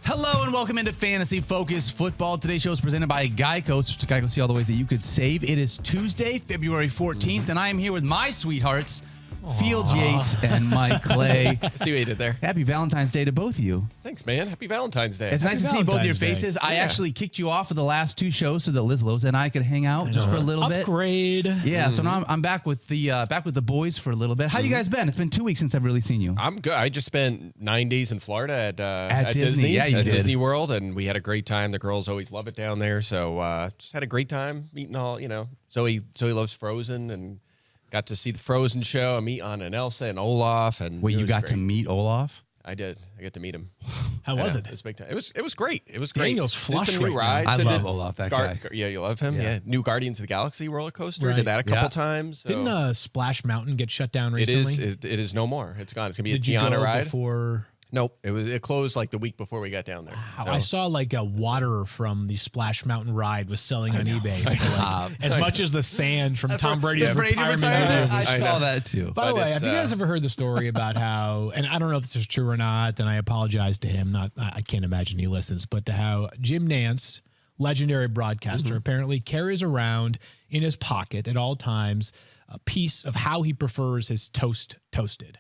Hello and welcome into Fantasy Focus Football. Today's show is presented by Geico. So to Geico, see all the ways that you could save. It is Tuesday, February 14th, and I am here with my sweethearts, Fields Yates and Mike Clay. See what you did there. Happy Valentine's Day to both of you. Thanks, man. Happy Valentine's Day. It's nice to see both of your Valentine's faces. Day. I actually kicked you off of the last two shows so that Liz Lowe's and I could hang out just for a little bit. Upgrade. Yeah, so now I'm back with the boys for a little bit. How you guys been? It's been 2 weeks since I've really seen you. I'm good. I just spent 9 days in Florida at Disney. Yeah, you at did. Disney World, and we had a great time. The girls always love it down there, so just had a great time meeting all. Zoe loves Frozen, and got to see the Frozen show and meet Anna and Elsa and Olaf. And Wait, you got great. to meet Olaf? I did. I got to meet him. How was it? It was big time. It was great. It was great. Daniel's Did flush some new right now. rides. I love did Olaf, that guy. Yeah, you love him. Yeah. Yeah. New Guardians of the Galaxy roller coaster. Right. Did that a couple Yeah. times. So. Didn't Splash Mountain get shut down It recently? is. It is no more. It's gone. It's gonna be Did a you Tiana go ride. before? Nope. It closed like the week before we got down there. So. I saw like a water from the Splash Mountain ride was selling on eBay for like, as much as the sand from Tom Brady's retirement. I video. saw that too. By the But way, it's, have you guys ever heard the story about how, and I don't know if this is true or not, and I apologize to him, I can't imagine he listens, but to how Jim Nantz, legendary broadcaster, apparently carries around in his pocket at all times a piece of how he prefers his toast toasted.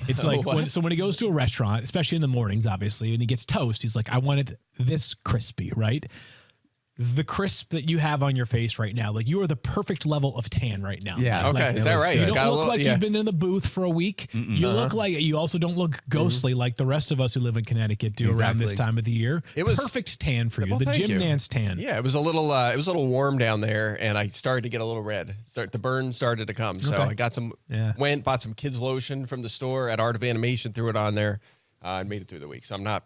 It's like, when he goes to a restaurant, especially in the mornings, obviously, and he gets toast, he's like, I want it this crispy, right? The crisp that you have on your face right now, like you are the perfect level of tan right now. Yeah. Okay, Like, is that right? you I don't got a look little- like yeah. you've been in the booth for a week. You look like you also don't look ghostly like the rest of us who live in Connecticut do around this Exactly. time of the year. It was- perfect tan for you. Well, The thank Jim you. Nantz tan. Yeah, it was a little warm down there, and I started to get a little red. The burn started to come, so Okay. I got some. Yeah. Went bought some kids lotion from the store at Art of Animation, threw it on there, and made it through the week. So I'm not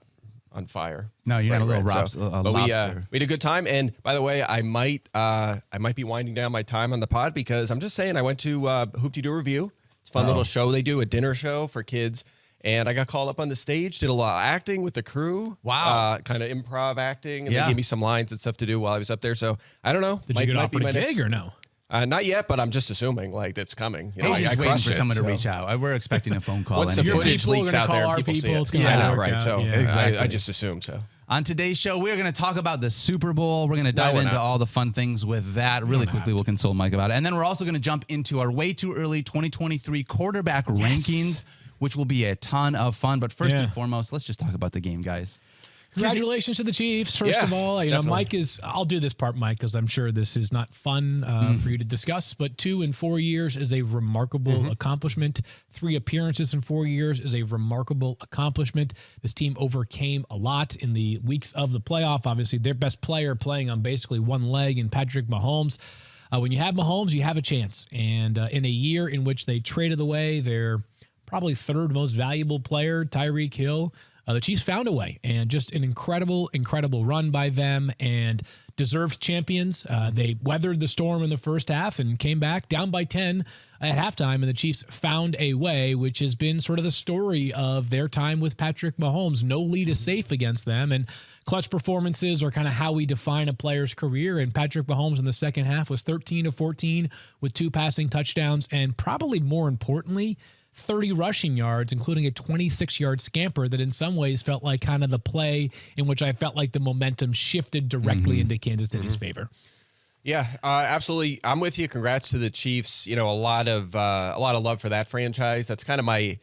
on fire. No, you're not a little red, so- a But we lobster. had a good time, and by the way, I might be winding down my time on the pod because I'm just saying I went to Hoop-Dee-Doo Review. It's a fun little show they do, a dinner show for kids. And I got called up on the stage, did a lot of acting with the crew. Wow. Kind of improv acting. And Yeah. they gave me some lines and stuff to do while I was up there. So I don't know. Did you get offered be a my gig or no? Not yet, but I'm just assuming like it's coming. You know, He's I waiting crushed for it, someone to so. reach out. We're expecting a phone call. Once the anyway. footage people are leaks gonna out call there, our people see people, it. it's gonna I know, work right? out, So yeah. Exactly. I just assume so. On today's show, we're going to talk about the Super Bowl. We're going to dive we're into not. all the fun things with that. Really quickly, we'll console Mike about it. And then we're also going to jump into our way too early 2023 quarterback rankings, which will be a ton of fun. But first and foremost, let's just talk about the game, guys. Congratulations to the Chiefs, first Yeah, of all. definitely. I'll do this part, Mike, because I'm sure this is not fun for you to discuss, but 2 in 4 years is a remarkable accomplishment. 3 appearances in 4 years is a remarkable accomplishment. This team overcame a lot in the weeks of the playoff. Obviously, their best player playing on basically one leg in Patrick Mahomes. When you have Mahomes, you have a chance. And in a year in which they traded away their probably third most valuable player, Tyreek Hill, the Chiefs found a way, and just an incredible run by them, and deserved champions. They weathered the storm in the first half and came back down by 10 at halftime, and the Chiefs found a way, which has been sort of the story of their time with Patrick Mahomes. No lead is safe against them, and clutch performances are kind of how we define a player's career, and Patrick Mahomes in the second half was 13 of 14 with 2 passing touchdowns, and probably more importantly, 30 rushing yards, including a 26-yard scamper that in some ways felt like kind of the play in which I felt like the momentum shifted directly into Kansas City's favor. Yeah, absolutely. I'm with you. Congrats to the Chiefs. You know, a lot of love for that franchise. That's kind of my,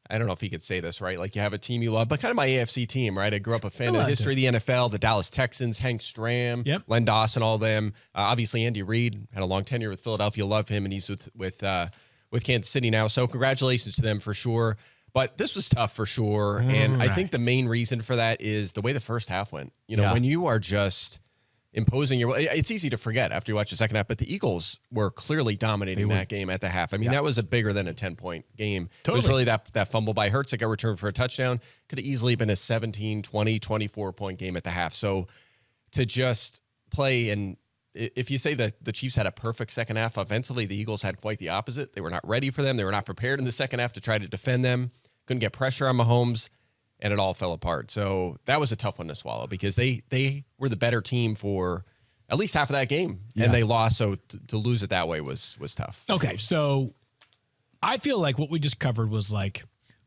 I don't know if you could say this, right? Like you have a team you love, but kind of my AFC team, right? I grew up a fan of the history of the NFL, the Dallas Texans, Hank Stram, Len Dawson, all of them. Obviously, Andy Reid had a long tenure with Philadelphia. Love him, and he's with Kansas City now. So congratulations to them for sure. But this was tough for sure. And I think the main reason for that is the way the first half went. You know, when you are just imposing it's easy to forget after you watch the second half, but the Eagles were clearly dominating that game at the half. I mean, that was a bigger than a 10-point game. Totally. It was really that fumble by Hurts that got returned for a touchdown. Could have easily been a 17, 20, 24-point game at the half. So to just play, and if you say that the Chiefs had a perfect second half offensively, the Eagles had quite the opposite. They were not ready for them. They were not prepared in the second half to try to defend them. Couldn't get pressure on Mahomes, and it all fell apart. So that was a tough one to swallow because they were the better team for at least half of that game, and they lost. So to lose it that way was tough. Okay, so I feel like what we just covered was like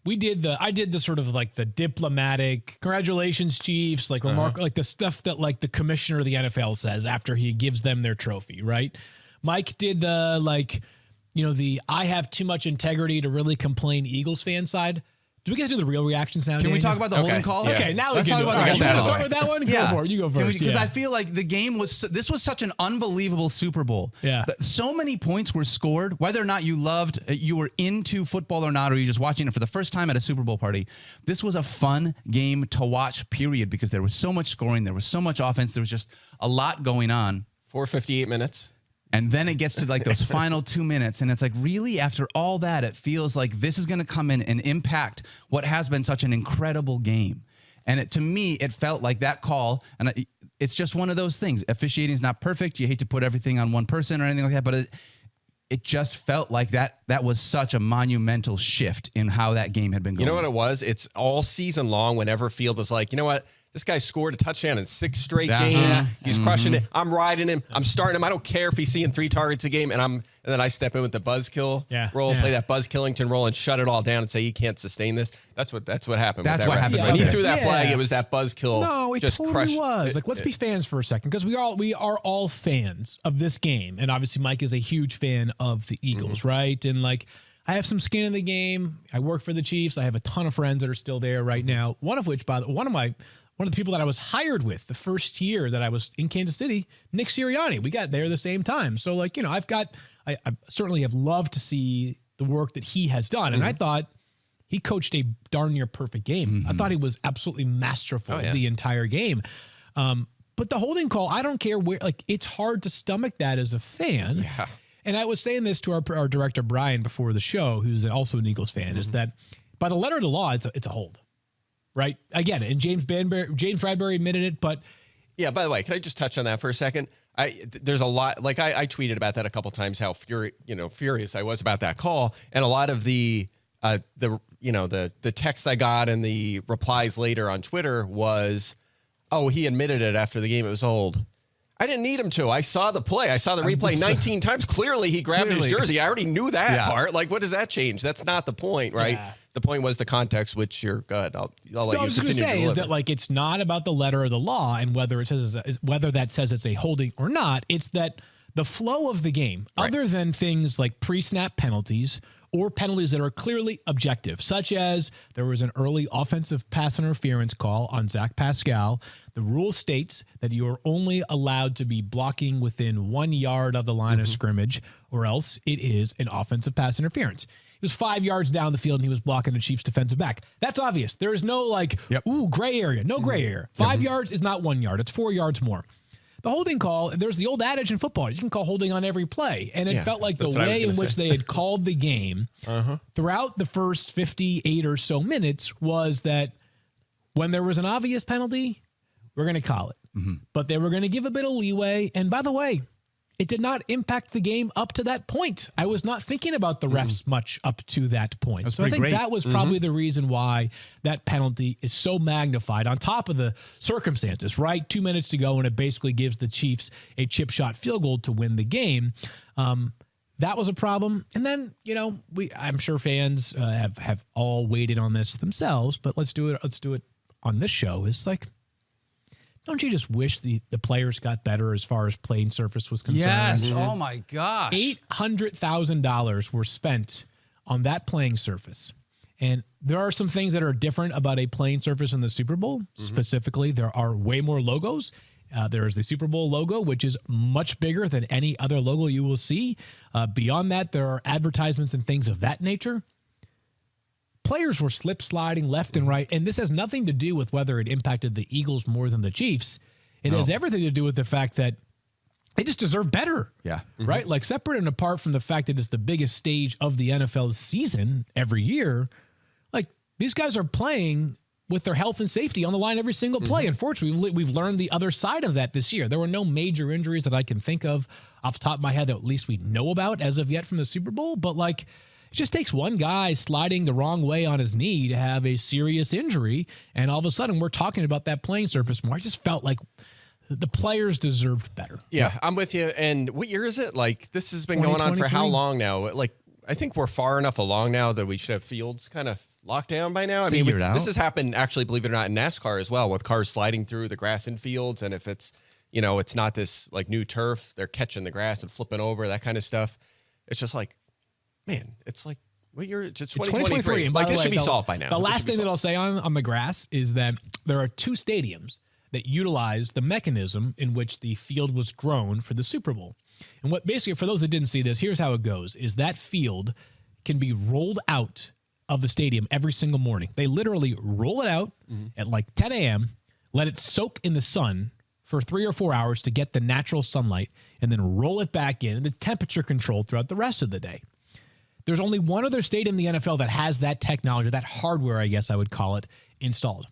I did the sort of like the diplomatic congratulations, Chiefs, like like the stuff that like the commissioner of the NFL says after he gives them their trophy, right? Mike did the like, the I have too much integrity to really complain Eagles fan side. Do we get to do the real reactions now? Can we talk about the holding call? Yeah. Okay, now Let's we can talk do about it. the All right, holding you want to call. start with that one? Go for it. You go first. Because Yeah. I feel like the game this was such an unbelievable Super Bowl. Yeah. So many points were scored, whether or not you were into football or not, or you're just watching it for the first time at a Super Bowl party. This was a fun game to watch, period, because there was so much scoring. There was so much offense. There was just a lot going on. 4:58 minutes. And then it gets to like those final 2 minutes, and it's like, really, after all that, it feels like this is going to come in and impact what has been such an incredible game. And to me, it felt like that call, and it's just one of those things. Officiating is not perfect. You hate to put everything on one person or anything like that, but it just felt like that was such a monumental shift in how that game had been going. You know what it was? It's all season long whenever Field was like, you know what? This guy scored a touchdown in 6 straight games. He's crushing it. I'm riding him. I'm starting him. I don't care if he's seeing 3 targets a game. And then I step in with the buzzkill role, play that Buzz Killington role, and shut it all down and say he can't sustain this. That's what happened. That's with that, what happened. When he Okay. threw that flag, it was that buzzkill. No, it just totally crushed. was. Like, let's be fans for a second, because we are all fans of this game, and obviously Mike is a huge fan of the Eagles, right? And like, I have some skin in the game. I work for the Chiefs. I have a ton of friends that are still there right now. One of which, one of the people that I was hired with the first year that I was in Kansas City, Nick Sirianni. We got there the same time. So like, I certainly have loved to see the work that he has done. And I thought he coached a darn near perfect game. I thought he was absolutely masterful the entire game. But the holding call, I don't care where, like, it's hard to stomach that as a fan. Yeah. And I was saying this to our director, Brian, before the show, who's also an Eagles fan, is that by the letter of the law, it's a hold. Right. Again, and James Bradbury admitted it, but yeah. By the way, can I just touch on that for a second? There's a lot. Like I tweeted about that a couple times. How furious I was about that call, and a lot of the text I got and the replies later on Twitter was, "Oh, he admitted it after the game. It was old." I didn't need him to. I saw the play. I saw the replay 19 times. Clearly, he grabbed his jersey. I already knew that part. Like, what does that change? That's not the point, right? Yeah. The point was the context, which you're good. I'll let you continue. I was going to say is that like it's not about the letter of the law and whether that says it's a holding or not. It's that the flow of the game, other than things like pre-snap penalties or penalties that are clearly objective, such as there was an early offensive pass interference call on Zach Pascal. The rule states that you are only allowed to be blocking within 1 yard of the line of scrimmage, or else it is an offensive pass interference. He was 5 yards down the field and he was blocking the Chiefs defensive back. That's obvious. There is no gray area. No gray area. 5 yards is not 1 yard. It's 4 yards more. The holding call, there's the old adage in football, you can call holding on every play. And it felt like the way in which they had called the game throughout the first 58 or so minutes was that when there was an obvious penalty, we're going to call it. But they were going to give a bit of leeway. And by the way, it did not impact the game up to that point. I was not thinking about the refs much up to that point. That's so I think great. that was probably the reason why that penalty is so magnified on top of the circumstances, right? 2 minutes to go, and it basically gives the Chiefs a chip shot field goal to win the game. That was a problem. And then, I'm sure fans have all waited on this themselves, but let's do it on this show. It's like, don't you just wish the players got better as far as playing surface was concerned? Yes. Oh my gosh. $800,000 were spent on that playing surface. And there are some things that are different about a playing surface in the Super Bowl. Specifically, there are way more logos. There is the Super Bowl logo, which is much bigger than any other logo you will see. Beyond that, there are advertisements and things of that nature. Players were slip sliding left and right, and this has nothing to do with whether it impacted the Eagles more than the Chiefs. It has everything to do with the fact that they just deserve better. Yeah. Right? Like, separate and apart from the fact that it's the biggest stage of the NFL's season every year, like, these guys are playing with their health and safety on the line every single play. Unfortunately, we've learned the other side of that this year. There were no major injuries that I can think of off the top of my head that at least we know about as of yet from the Super Bowl, but like, it just takes one guy sliding the wrong way on his knee to have a serious injury, and all of a sudden we're talking about that playing surface more. I just felt like the players deserved better. Yeah, I'm with you. And what year is it? Like, this has been going on for how long now? Like, I think we're far enough along now that we should have fields kind of locked down by now. I mean, this has happened, actually, believe it or not, in NASCAR as well, with cars sliding through the grass in fields. And if it's, it's not this like new turf, they're catching the grass and flipping over, that kind of stuff. It's just like, man, it's like, what year? It's 2023. And like, this should be solved by now. The last thing that I'll say on the grass is that there are 2 stadiums that utilize the mechanism in which the field was grown for the Super Bowl. And what basically, for those that didn't see this, here's how it goes, is that field can be rolled out of the stadium every single morning. They literally roll it out at like 10 a.m., let it soak in the sun for 3 or 4 hours to get the natural sunlight, and then roll it back in, and the temperature controlled throughout the rest of the day. There's only one other stadium in the NFL that has that technology, that hardware, I guess I would call it, installed.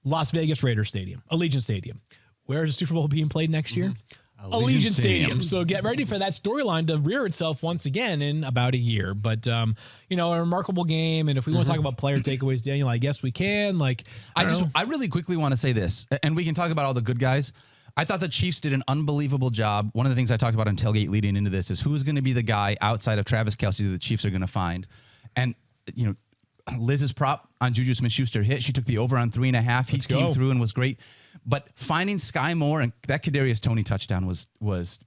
Las Vegas Raiders Stadium, Allegiant Stadium. Where is the Super Bowl being played next year? Allegiant Stadium. So get ready for that storyline to rear itself once again in about a year. But, a remarkable game. And if we want to talk about player takeaways, Daniel, I guess we can. Like, I really quickly want to say this, and we can talk about all the good guys. I thought the Chiefs did an unbelievable job. One of the things I talked about on Tailgate leading into this is who's going to be the guy outside of Travis Kelce that the Chiefs are going to find. And, Liz's prop on Juju Smith-Schuster hit. She took the over on 3.5. He came through and was great. But finding Sky Moore and that Kadarius Toney touchdown was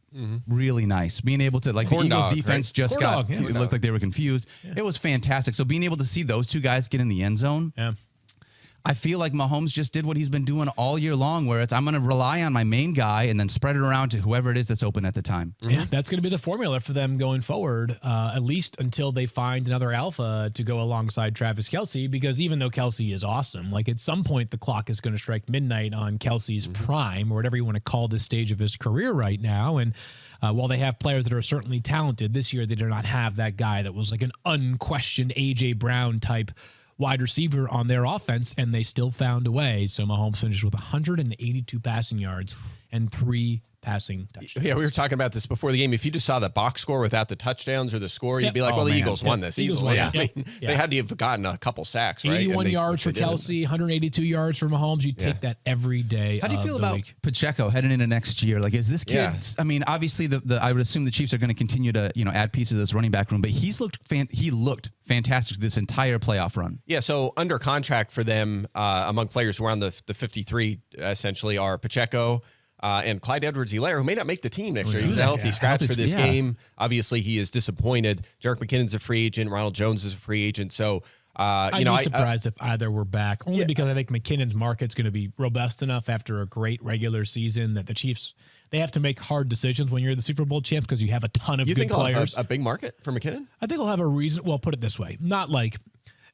really nice. Being able to, like, the Eagles defense just it looked like they were confused. Yeah. It was fantastic. So being able to see those 2 guys get in the end zone. Yeah. I feel like Mahomes just did what he's been doing all year long, where it's I'm going to rely on my main guy and then spread it around to whoever it is that's open at the time. Yeah, that's going to be the formula for them going forward, at least until they find another alpha to go alongside Travis Kelce, because even though Kelce is awesome, like at some point the clock is going to strike midnight on Kelce's prime, or whatever you want to call this stage of his career right now. And while they have players that are certainly talented, this year they do not have that guy that was like an unquestioned A.J. Brown type wide receiver on their offense, and they still found a way. So Mahomes finished with 182 passing yards and 3 passing touchdowns. Yeah, we were talking about this before the game. If you just saw the box score without the touchdowns or the score, you'd be like, the Eagles won this easily. I mean, they had to have gotten a couple sacks, right? 81 yards for Kelce, 182 yards for Mahomes. You take that every day. How do you feel about Pacheco heading into next year? Like, is this kid? I mean, obviously, I would assume the Chiefs are going to continue to add pieces of this running back room, but he looked fantastic this entire playoff run. Yeah, so under contract for them, among players who are on the 53, essentially, are Pacheco, and Clyde Edwards-Helaire, who may not make the team next year. He was a healthy scratch for this game. Obviously, he is disappointed. Jerick McKinnon's a free agent. Ronald Jones is a free agent. So, I'd be surprised if either were back, only because I think McKinnon's market's going to be robust enough after a great regular season that the Chiefs, they have to make hard decisions when you're the Super Bowl champs because you have a ton of good players. You think a big market for McKinnon? I think we'll have a reason. Well, put it this way. Not like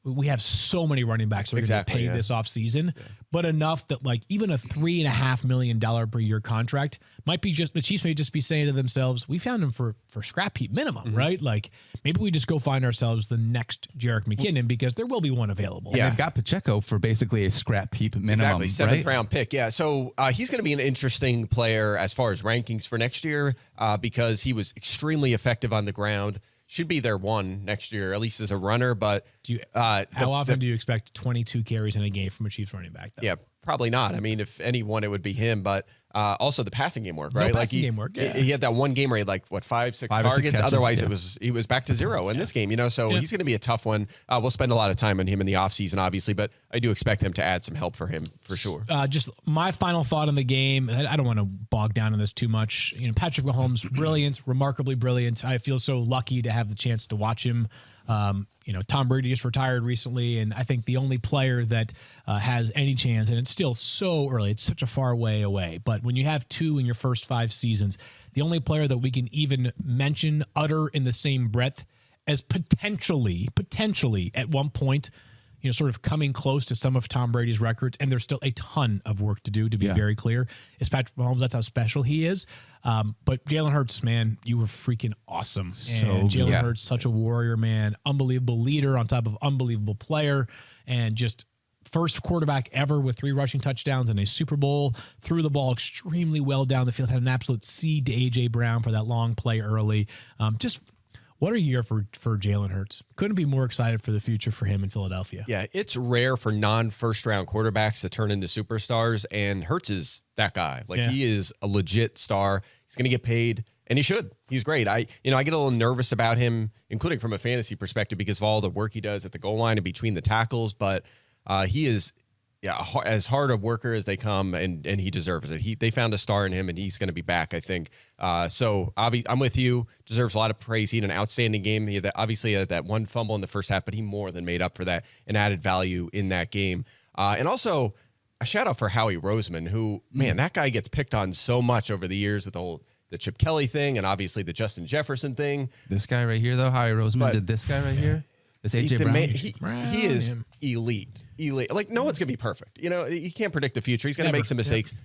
we have so many running backs that are going to get paid this offseason, but enough that like even a $3.5 million per year contract might be just, the Chiefs may just be saying to themselves, we found him for scrap heap minimum, right? Like maybe we just go find ourselves the next Jerick McKinnon because there will be one available. Yeah, they've got Pacheco for basically a scrap heap minimum. Exactly, 7th round pick. Yeah, so he's going to be an interesting player as far as rankings for next year because he was extremely effective on the ground. Should be their one next year, at least as a runner. But how often do you expect 22 carries in a game from a Chiefs running back, though? Yeah, probably not. I mean, if anyone, it would be him. But also the passing game work, right? Game work. Yeah. He had that one game where he had like 5-6 targets. Catches, otherwise, he was back to zero in this game. So he's going to be a tough one. We'll spend a lot of time on him in the offseason, obviously, but I do expect them to add some help for him for sure. Just my final thought on the game. I don't want to bog down on this too much. Patrick Mahomes, brilliant, remarkably brilliant. I feel so lucky to have the chance to watch him. Tom Brady just retired recently, and I think the only player that has any chance, and it's still so early, it's such a far way away, but when you have 2 in your first 5 seasons, the only player that we can even utter in the same breath as potentially at one point, sort of coming close to some of Tom Brady's records, and there's still a ton of work to do, to be very clear, is Patrick Mahomes. That's how special he is. But Jalen Hurts, man, you were freaking awesome. And Jalen Hurts, such a warrior, man, unbelievable leader on top of unbelievable player, and just first quarterback ever with 3 rushing touchdowns in a Super Bowl, threw the ball extremely well down the field, had an absolute seed to A.J. Brown for that long play early. Just What a year for Jalen Hurts. Couldn't be more excited for the future for him in Philadelphia. Yeah, it's rare for non-first-round quarterbacks to turn into superstars, and Hurts is that guy. Like, he is a legit star. He's going to get paid, and he should. He's great. I get a little nervous about him, including from a fantasy perspective, because of all the work he does at the goal line and between the tackles, but he is as hard a worker as they come, and he deserves it. They found a star in him, and he's going to be back, I think. So I'm with you. Deserves a lot of praise. He had an outstanding game. He had that one fumble in the first half, but he more than made up for that and added value in that game. And also a shout out for Howie Roseman, who, man, that guy gets picked on so much over the years with the Chip Kelly thing and obviously the Justin Jefferson thing. This guy right here, though, Howie Roseman, did this guy right here. This AJ Brown. He is elite. Like, no one's going to be perfect. You can't predict the future. He's going to make some mistakes. Yep.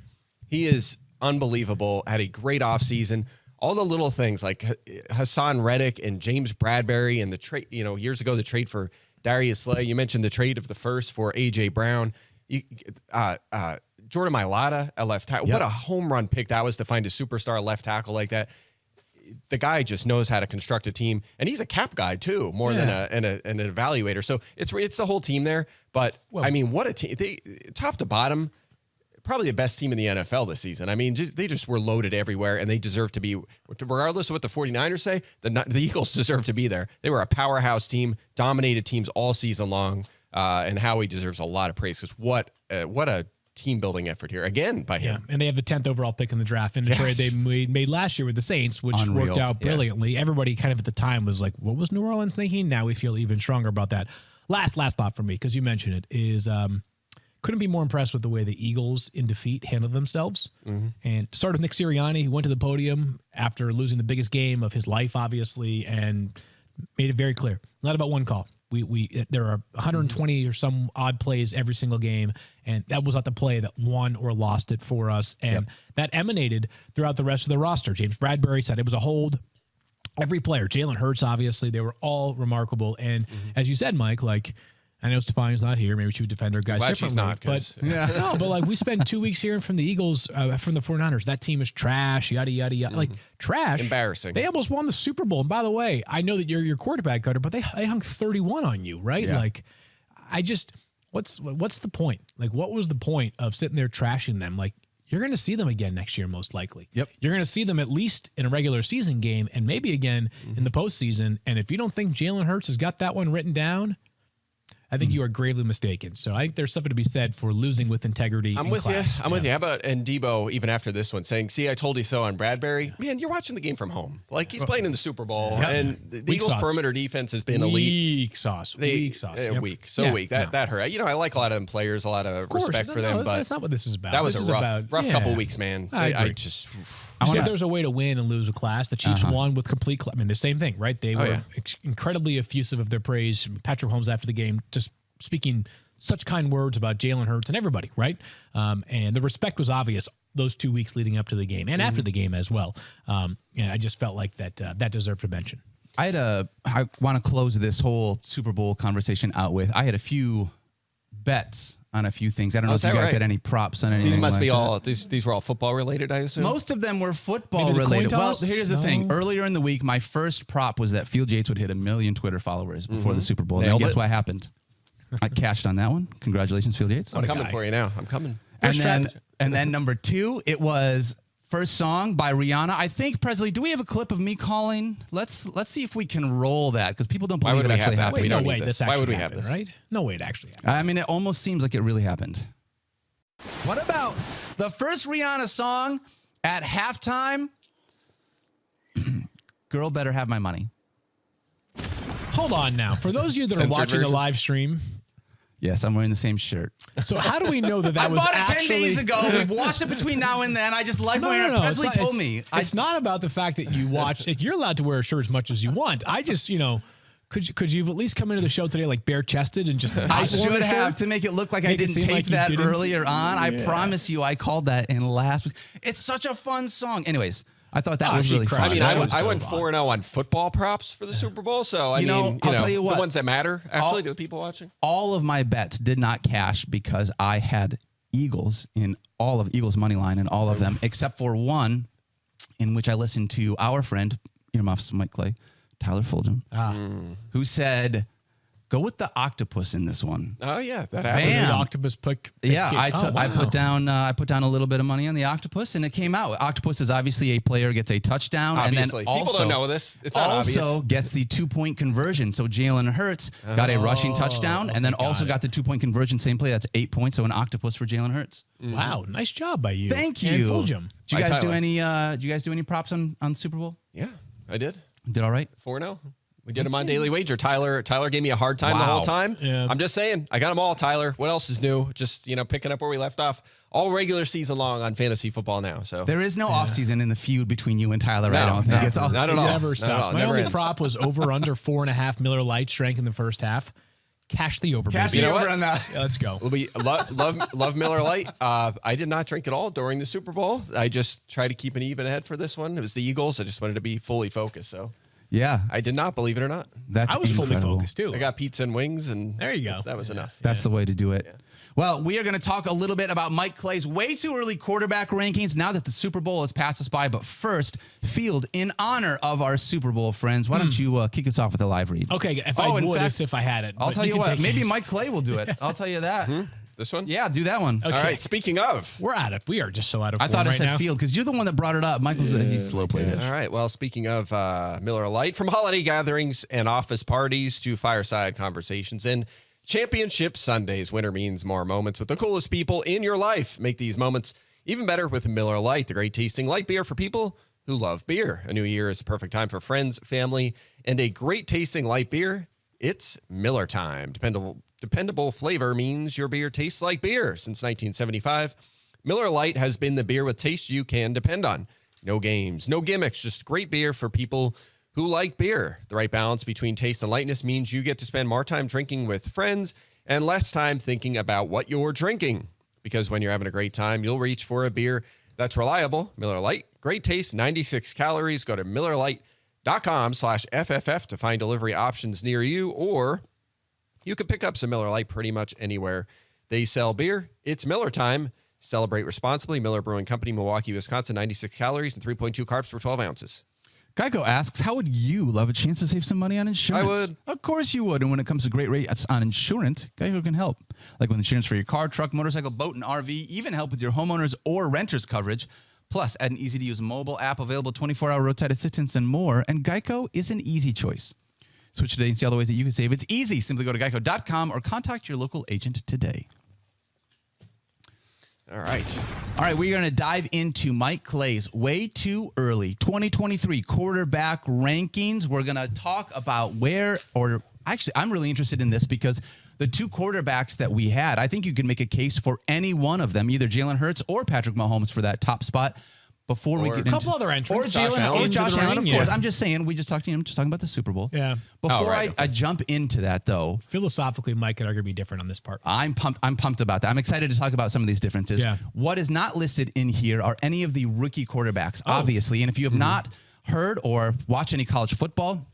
He is unbelievable. Had a great offseason. All the little things like Hassan Reddick and James Bradbury and the trade, years ago, the trade for Darius Slay. You mentioned the trade of the first for AJ Brown. Jordan Mailata at left tackle. Yep. What a home run pick that was to find a superstar left tackle like that. The guy just knows how to construct a team, and he's a cap guy too, more than an evaluator. So it's the whole team there. But I mean, what a team! They top to bottom, probably the best team in the NFL this season. I mean, they just were loaded everywhere, and they deserve to be, regardless of what the 49ers say. The Eagles deserve to be there. They were a powerhouse team, dominated teams all season long, and Howie deserves a lot of praise because what a team building effort here again by him. Yeah, and they have the 10th overall pick in the draft in the trade they made last year with the Saints, which worked out brilliantly. Everybody kind of at the time was like, what was New Orleans thinking? Now we feel even stronger about that. Last thought for me, because you mentioned it, is couldn't be more impressed with the way the Eagles in defeat handled themselves. Mm-hmm. And started with Nick Sirianni, who went to the podium after losing the biggest game of his life, obviously, and made it very clear. Not about one call. There are 120 or some odd plays every single game, and that was not the play that won or lost it for us. And that emanated throughout the rest of the roster. James Bradbury said it was a hold. Every player, Jalen Hurts, obviously, they were all remarkable. And as you said, Mike, like, I know Stefani's not here. Maybe she would defend our guys differently. But we spend 2 weeks hearing from the Eagles, from the 49ers. That team is trash, yada, yada, yada. Like, trash. Embarrassing. They almost won the Super Bowl. And by the way, I know that you're your quarterback, Cutter, but they hung 31 on you, right? Yeah. Like, what's the point? Like, what was the point of sitting there trashing them? Like, you're going to see them again next year, most likely. Yep. You're going to see them at least in a regular season game and maybe again in the postseason. And if you don't think Jalen Hurts has got that one written down, I think you are gravely mistaken. So I think there's something to be said for losing with integrity. I'm with you. I'm with you. How about Debo, even after this one, saying, see, I told you so on Bradbury? Man, you're watching the game from home. Like, he's playing in the Super Bowl, and the Eagles' perimeter defense has been elite. Weak sauce. Weak. That hurt. I like a lot of them players, a lot of respect for them, but that's not what this is about. That was a rough couple of weeks, man. I said there's a way to win and lose a class. The Chiefs won with complete. I mean, the same thing, right? They were incredibly effusive of their praise. Patrick Mahomes after the game just speaking such kind words about Jalen Hurts and everybody, right? And the respect was obvious those 2 weeks leading up to the game and after the game as well. And I just felt like that deserved a mention. I want to close this whole Super Bowl conversation out with, I had a few bets on a few things. I don't know if you guys had any props on anything. These must be all, these were all football related, I assume? Most of them were football related. Well, here's the thing. Earlier in the week, my first prop was that Field Yates would hit 1 million Twitter followers before the Super Bowl. And guess what happened? I cashed on that one. Congratulations, Field Yates. I'm coming for you now. I'm coming. And then number 2, it was first song by Rihanna. I think, Presley, do we have a clip of me calling? Let's see if we can roll that, because people don't believe it actually happened. No way this actually happened, right? No way it actually happened. I mean, it almost seems like it really happened. What about the first Rihanna song at halftime? Girl Better Have My Money. Hold on now. For those of you that are watching the live stream. Yes, I'm wearing the same shirt. So how do we know that was actually... I bought it 10 days ago. We've washed it between now and then. I just like wearing it. Presley told me. It's not about the fact that you watch. You're allowed to wear a shirt as much as you want. I just, could you have at least come into the show today like bare-chested and just... I should have, to make it look like I didn't tape that earlier on. I promise you I called that in last week. It's such a fun song. Anyways, I thought that was really fun. I mean, I went 4-0 on football props for the Super Bowl. So, I mean, I'll tell you what. The ones that matter, actually, to the people watching. All of my bets did not cash because I had Eagles in all of Eagles money line in all of them, except for one in which I listened to our friend, Earmuffs Mike Clay, Tyler Fulgham, who said, "Go with the octopus in this one." Oh yeah, that happened. Bam. The octopus pick. Yeah, I wow. put down a little bit of money on the octopus, and it came out. Octopus is obviously a player gets a touchdown, Obviously. and then also People don't know this. It's not also obvious. gets the 2-point conversion. So Jalen Hurts got a rushing touchdown, and then also got the 2-point conversion. Same play. That's 8 points. So an octopus for Jalen Hurts. Wow, nice job by you. Thank you. And Fulgham. Did you Bye, guys do Tyler. any? Did you guys do any props on Super Bowl? Yeah, I did. Did all right. 4-0. We did them on Daily Wager. Tyler gave me a hard time the whole time. Yeah. I'm just saying, I got them all, Tyler. What else is new? Just, picking up where we left off. All regular season long on fantasy football now. So There is no offseason in the feud between you and Tyler. I don't think it's all. not at It all. never Not at stops. all. My Never only ends. prop was over under 4.5 Miller Lite strength in the first half. Cash the over. Cash baby. the know over what? on that. Yeah, let's go. We love Miller Lite. I did not drink at all during the Super Bowl. I just tried to keep an even ahead for this one. It was the Eagles. I just wanted to be fully focused. So Yeah, I did not, believe it or not. that's I was fully incredible. focused too. I got pizza and wings, and There you go. that was enough. That's the way to do it. Well, we are going to talk a little bit about Mike Clay's way too early quarterback rankings now that the Super Bowl has passed us by. But first, Field, in honor of our Super Bowl friends, why don't you kick us off with a live read? Okay, if Oh, I in would, fact, if I had it. I'll but tell you can what, take maybe it. Mike Clay will do it. I'll tell you that. This one? Yeah, do that one. Okay. All right. Speaking of. We're at it. We are just so out of I form thought I right said now. Field because you're the one that brought it up. Michael's he's slow played it. All right. Well, speaking of Miller Lite, from holiday gatherings and office parties to fireside conversations and Championship Sundays, winter means more moments with the coolest people in your life. Make these moments even better with Miller Lite, the great tasting light beer for people who love beer. A new year is the perfect time for friends, family, and a great tasting light beer. It's Miller time. Dependable flavor means your beer tastes like beer. Since 1975, Miller Lite has been the beer with taste you can depend on. No games, no gimmicks, just great beer for people who like beer. The right balance between taste and lightness means you get to spend more time drinking with friends and less time thinking about what you're drinking. Because when you're having a great time, you'll reach for a beer that's reliable. Miller Lite, great taste, 96 calories. Go to MillerLite.com/FFF to find delivery options near you, or you can pick up some Miller Lite pretty much anywhere they sell beer. It's Miller time. Celebrate responsibly. Miller Brewing Company, Milwaukee, Wisconsin, 96 calories and 3.2 carbs for 12 ounces. Geico asks, how would you love a chance to save some money on insurance? I would. Of course you would. And when it comes to great rates on insurance, Geico can help. Like with insurance for your car, truck, motorcycle, boat, and RV, even help with your homeowners or renters coverage. Plus, add an easy-to-use mobile app available 24-hour roadside assistance and more. And Geico is an easy choice. Switch today and see all the ways that you can save. It's easy. Simply go to geico.com or contact your local agent today. All right. All right, we're going to dive into Mike Clay's way too early 2023 quarterback rankings. We're going to talk about actually, I'm really interested in this because the two quarterbacks that we had, I think you can make a case for any one of them, either Jalen Hurts or Patrick Mahomes for that top spot. Before we get into a couple other entrants. or Josh Allen, of yeah. course. I'm just saying. I'm just talking about the Super Bowl. Yeah. Before right, I jump into that, though, Philosophically, Mike could argue be different on this part. I'm pumped about that. I'm excited to talk about some of these differences. Yeah. What is not listed in here are any of the rookie quarterbacks, obviously. And if you have not heard or watched any college football,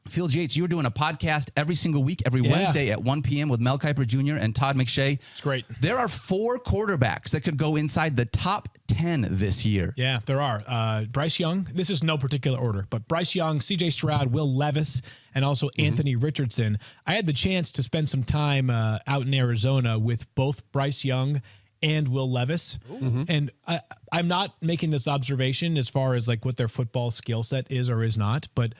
Phil Yates, you're doing a podcast every single week, every Wednesday at 1 p.m. with Mel Kiper Jr. and Todd McShay. It's great. There are 4 quarterbacks that could go inside the top 10 this year. Yeah, there are. Bryce Young, this is no particular order, but Bryce Young, CJ Stroud, Will Levis, and also Anthony Richardson. I had the chance to spend some time out in Arizona with both Bryce Young and Will Levis. And I'm not making this observation as far as like what their football skill set is or is not, but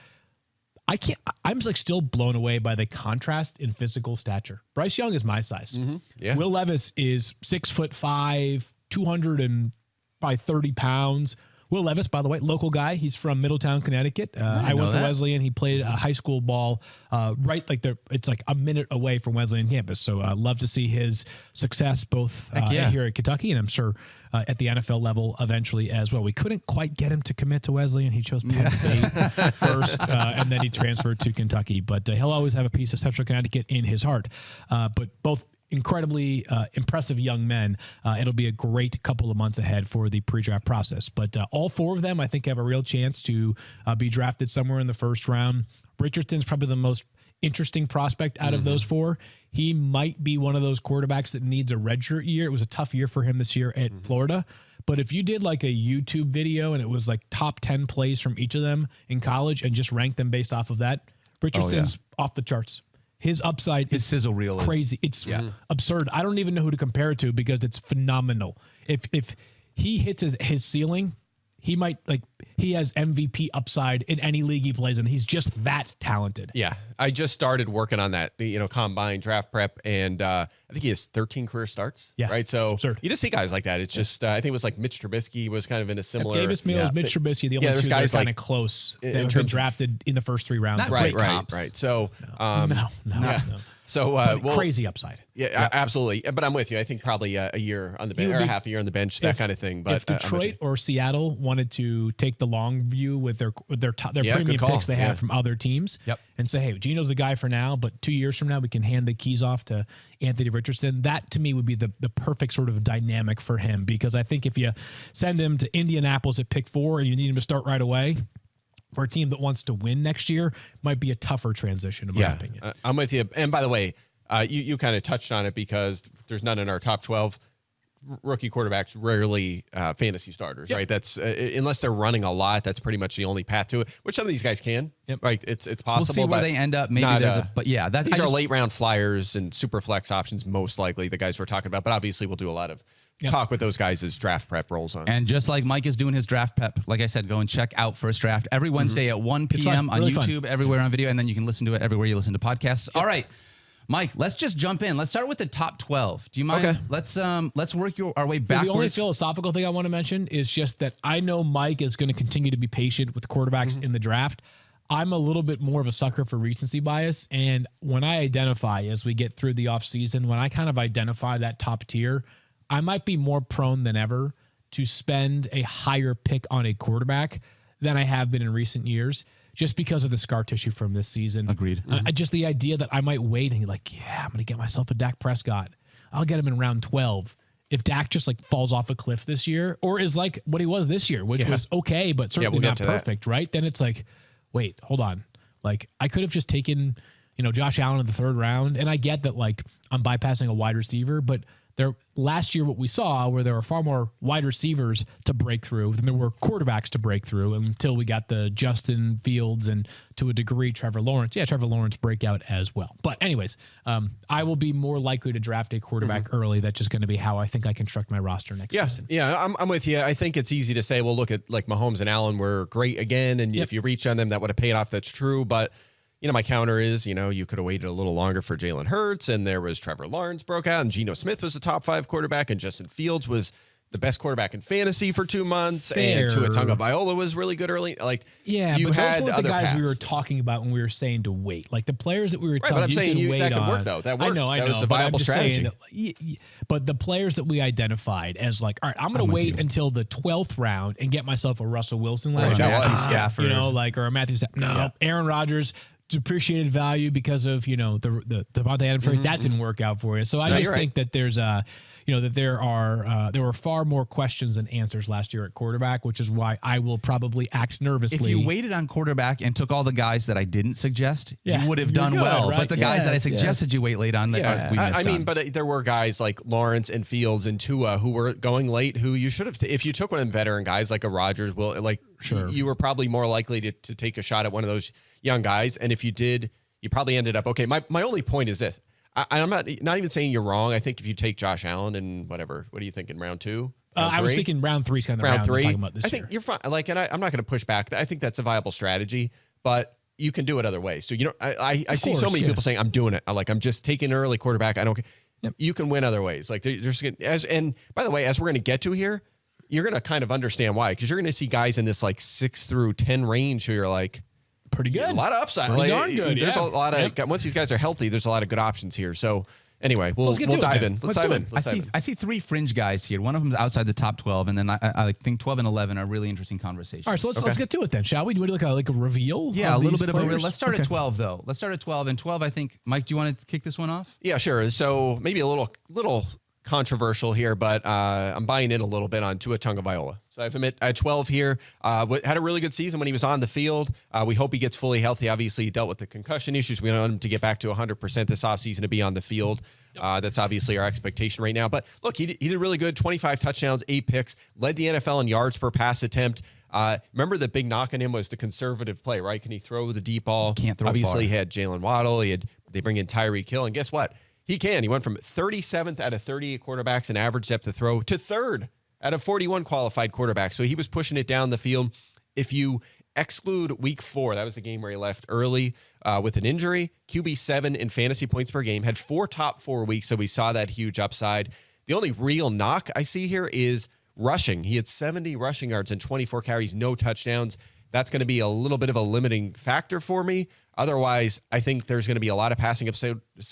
I'm just like still blown away by the contrast in physical stature. Bryce Young is my size. Yeah. Will Levis is 6'5", 230 pounds. Will Levis, by the way, local guy. He's from Middletown, Connecticut. I went to Wesleyan. He played high school ball right like there. It's like a minute away from Wesleyan campus. So I love to see his success both here at Kentucky and I'm sure at the NFL level eventually as well. We couldn't quite get him to commit to Wesleyan. He chose Penn State first, and then he transferred to Kentucky. But he'll always have a piece of Central Connecticut in his heart. But both incredibly impressive young men. It'll be a great couple of months ahead for the pre-draft process. But all 4 of them, I think, have a real chance to be drafted somewhere in the first round. Richardson's probably the most interesting prospect out of those four. He might be one of those quarterbacks that needs a redshirt year. It was a tough year for him this year at Florida. But if you did like a YouTube video and it was like top 10 plays from each of them in college and just ranked them based off of that, Richardson's off the charts. His upside His sizzle reel is crazy. It's absurd. I don't even know who to compare it to because it's phenomenal. If he hits his ceiling, he might he has MVP upside in any league he plays in. He's just that talented. Yeah. I just started working on that, combine draft prep, and I think he has 13 career starts. Yeah. Right. So absurd. you just see guys like that. It's just, I think it was like Mitch Trubisky was kind of in a similar. Davis Mills, Mitch Trubisky, the only two that are kind of close that have been drafted in the first 3 rounds. Not great Right. comps. Right. So, No. So crazy upside. Yeah, absolutely. But I'm with you. I think probably a year on the bench or a half a year on the bench, that kind of thing. But if Detroit or Seattle wanted to take the long view with their premium picks they have from other teams, and say, hey, Gino's the guy for now, but 2 years from now we can hand the keys off to Anthony Richardson. That to me would be the perfect sort of dynamic for him, because I think if you send him to Indianapolis at pick 4 and you need him to start right away, for a team that wants to win next year, might be a tougher transition, in my opinion. I'm with you. And by the way, you kind of touched on it because there's none in our top 12. Rookie quarterbacks rarely fantasy starters, right? That's unless they're running a lot. That's pretty much the only path to it. Which some of these guys can, right? It's possible. We'll see where they end up. Maybe these are late round flyers and super flex options, most likely the guys we're talking about. But obviously, we'll do a lot of talk with those guys as draft prep rolls on. And just like Mike is doing his draft prep, like I said, go and check out First Draft every Wednesday at 1 p.m. on YouTube, everywhere on video, and then you can listen to it everywhere you listen to podcasts. All right, Mike, let's just jump in. Let's start with the top 12. Do you mind? Okay. Let's work our way backwards. The only philosophical thing I want to mention is just that I know Mike is going to continue to be patient with quarterbacks in the draft. I'm a little bit more of a sucker for recency bias, and when I identify as we get through the offseason, when I kind of identify that top tier, I might be more prone than ever to spend a higher pick on a quarterback than I have been in recent years, just because of the scar tissue from this season. Agreed. Just the idea that I might wait and I'm going to get myself a Dak Prescott. I'll get him in round 12. If Dak just falls off a cliff this year, or is like what he was this year, which was okay, but certainly not perfect, right? Then it's like, wait, hold on. I could have just taken, Josh Allen in the 3rd round. And I get that I'm bypassing a wide receiver, but last year what we saw where there were far more wide receivers to break through than there were quarterbacks to break through until we got the Justin Fields and to a degree Trevor Lawrence. Yeah, Trevor Lawrence breakout as well. But anyways, I will be more likely to draft a quarterback early. That's just going to be how I think I construct my roster next season. Yeah, I'm with you. I think it's easy to say, well, look at Mahomes and Allen were great again, and if you reach on them, that would have paid off. That's true, but my counter is, you could have waited a little longer for Jalen Hurts, and there was Trevor Lawrence broke out, and Geno Smith was the top 5 quarterback, and Justin Fields was the best quarterback in fantasy for 2 months, and Tua Tagovailoa was really good early. But those weren't the guys we were talking about when we were saying to wait. The players that we were telling you could wait that on. Could work, though. That worked. I know. That was a viable strategy. But the players that we identified as all right, I'm going to wait until the 12th round and get myself a Russell Wilson last year. Stafford. Or a Matthew Stafford. No, Aaron Rodgers. Depreciated value because of the Devontae Adams trade. That didn't work out for you. So I just think that there's that there were far more questions than answers last year at quarterback, which is why I will probably act nervously. If you waited on quarterback and took all the guys that I didn't suggest, you would have done well. Right? But the guys that I suggested you wait late on, we missed on. But there were guys like Lawrence and Fields and Tua who were going late, who you should have. If you took one of them veteran guys like a Rodgers, you were probably more likely to take a shot at one of those young guys. And if you did, you probably ended up okay. My only point is this. I'm not even saying you're wrong. I think if you take Josh Allen and what are you thinking, round 2? I was thinking round 3 is kind of the round 3. Talking about this I think you're fine. And I'm not going to push back. I think that's a viable strategy, but you can do it other ways. So I see so many people saying I'm doing it. I'm just taking an early quarterback. I don't care. Yep. You can win other ways. And by the way, as we're going to get to here, you're going to kind of understand why, because you're going to see guys in this 6 through 10 range who you're pretty good. A lot of upside. Pretty darn good. There's a lot of once these guys are healthy, there's a lot of good options here. So anyway, we'll dive in. Let's dive in. I see 3 fringe guys here. One of them is outside the top 12, and then I think 12 and 11 are really interesting conversations. All right, so let's get to it then, shall we? Do we do like a reveal? Yeah, a little bit of a reveal. Let's start at 12 though. Let's start at 12. And 12, I think, Mike, do you want to kick this one off? Yeah, sure. So maybe a little controversial here, but I'm buying in a little bit on Tua Tagovailoa. So I have him at 12 here. Had a really good season when he was on the field. We hope he gets fully healthy. Obviously, he dealt with the concussion issues. We want him to get back to 100% this offseason to be on the field. That's obviously our expectation right now. But look, he did really good. 25 touchdowns, 8 picks, led the NFL in yards per pass attempt. Remember the big knock on him was the conservative play, right? Can he throw the deep ball? Can't throw Obviously, far. he had Jalen Waddle. They bring in Tyreek Hill. And guess what? He can. He went from 37th out of 38 quarterbacks in average depth of throw to 3rd out of 41 qualified quarterbacks. So he was pushing it down the field. If you exclude week 4, that was the game where he left early with an injury, QB7 in fantasy points per game, had 4 top 4 weeks. So we saw that huge upside. The only real knock I see here is rushing. He had 70 rushing yards and 24 carries, no touchdowns. That's going to be a little bit of a limiting factor for me. Otherwise, I think there's going to be a lot of passing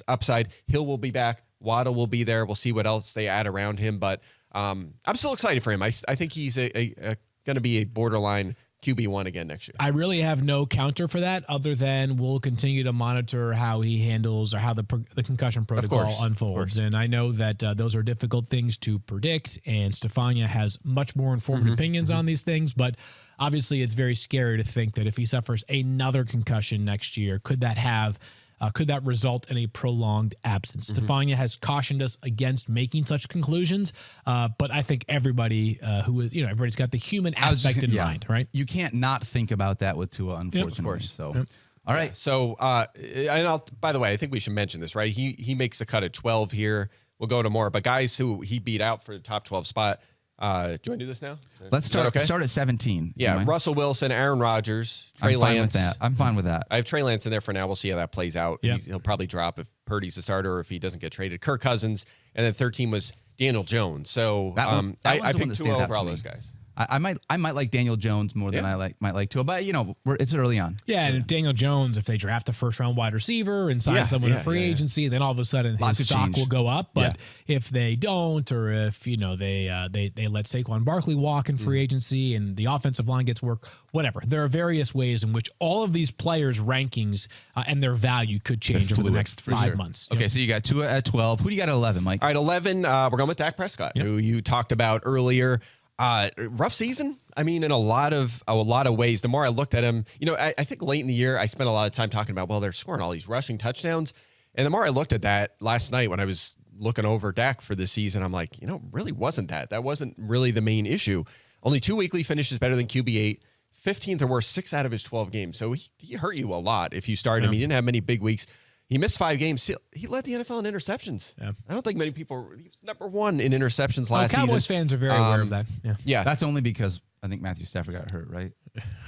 upside. Hill will be back. Waddle will be there. We'll see what else they add around him. But I'm still excited for him. I think he's going to be a borderline QB1 again next year. I really have no counter for that other than we'll continue to monitor how he handles or how the concussion protocol unfolds. And I know that those are difficult things to predict, and Stefania has much more informed opinions on these things, but obviously it's very scary to think that if he suffers another concussion next year, could that result in a prolonged absence? Stefania has cautioned us against making such conclusions, but I think everybody everybody's got the human aspect in mind, right? You can't not think about that with Tua, unfortunately. Of course. So, all right. So, by the way, I think we should mention this, right? He makes a cut at 12 here. We'll go to more, but guys who he beat out for the top 12 spot. Do you want to do this now? Let's start at 17. Yeah, Russell Wilson, Aaron Rodgers, Trey Lance. I'm fine with that. I have Trey Lance in there for now. We'll see how that plays out. Yeah. He'll probably drop if Purdy's the starter or if he doesn't get traded. Kirk Cousins, and then 13 was Daniel Jones. So I picked 2 over all those guys. I might like Daniel Jones more than I might like Tua, but it's early on. Yeah, and if Daniel Jones, if they draft a first-round wide receiver and sign someone in free agency, then all of a sudden his stock will go up. But if they don't, or if they let Saquon Barkley walk in free agency and the offensive line gets work, whatever. There are various ways in which all of these players' rankings and their value could change over the next 5 months. Okay, so you got Tua at 12. Who do you got at 11, Mike? All right, 11. We're going with Dak Prescott, who you talked about earlier. Rough season. I mean, in a lot of ways. The more I looked at him, I think late in the year I spent a lot of time talking about, well, they're scoring all these rushing touchdowns, and the more I looked at that last night when I was looking over Dak for this season, I'm like, really wasn't that. That wasn't really the main issue. Only 2 weekly finishes better than QB8. 15th or worse 6 out of his 12 games. So he hurt you a lot if you started him. He didn't have many big weeks. He missed 5 games. He led the NFL in interceptions. Yeah. I don't think many people. He was number 1 in interceptions last season. Cowboys fans are very aware of that. Yeah. That's only because I think Matthew Stafford got hurt, right?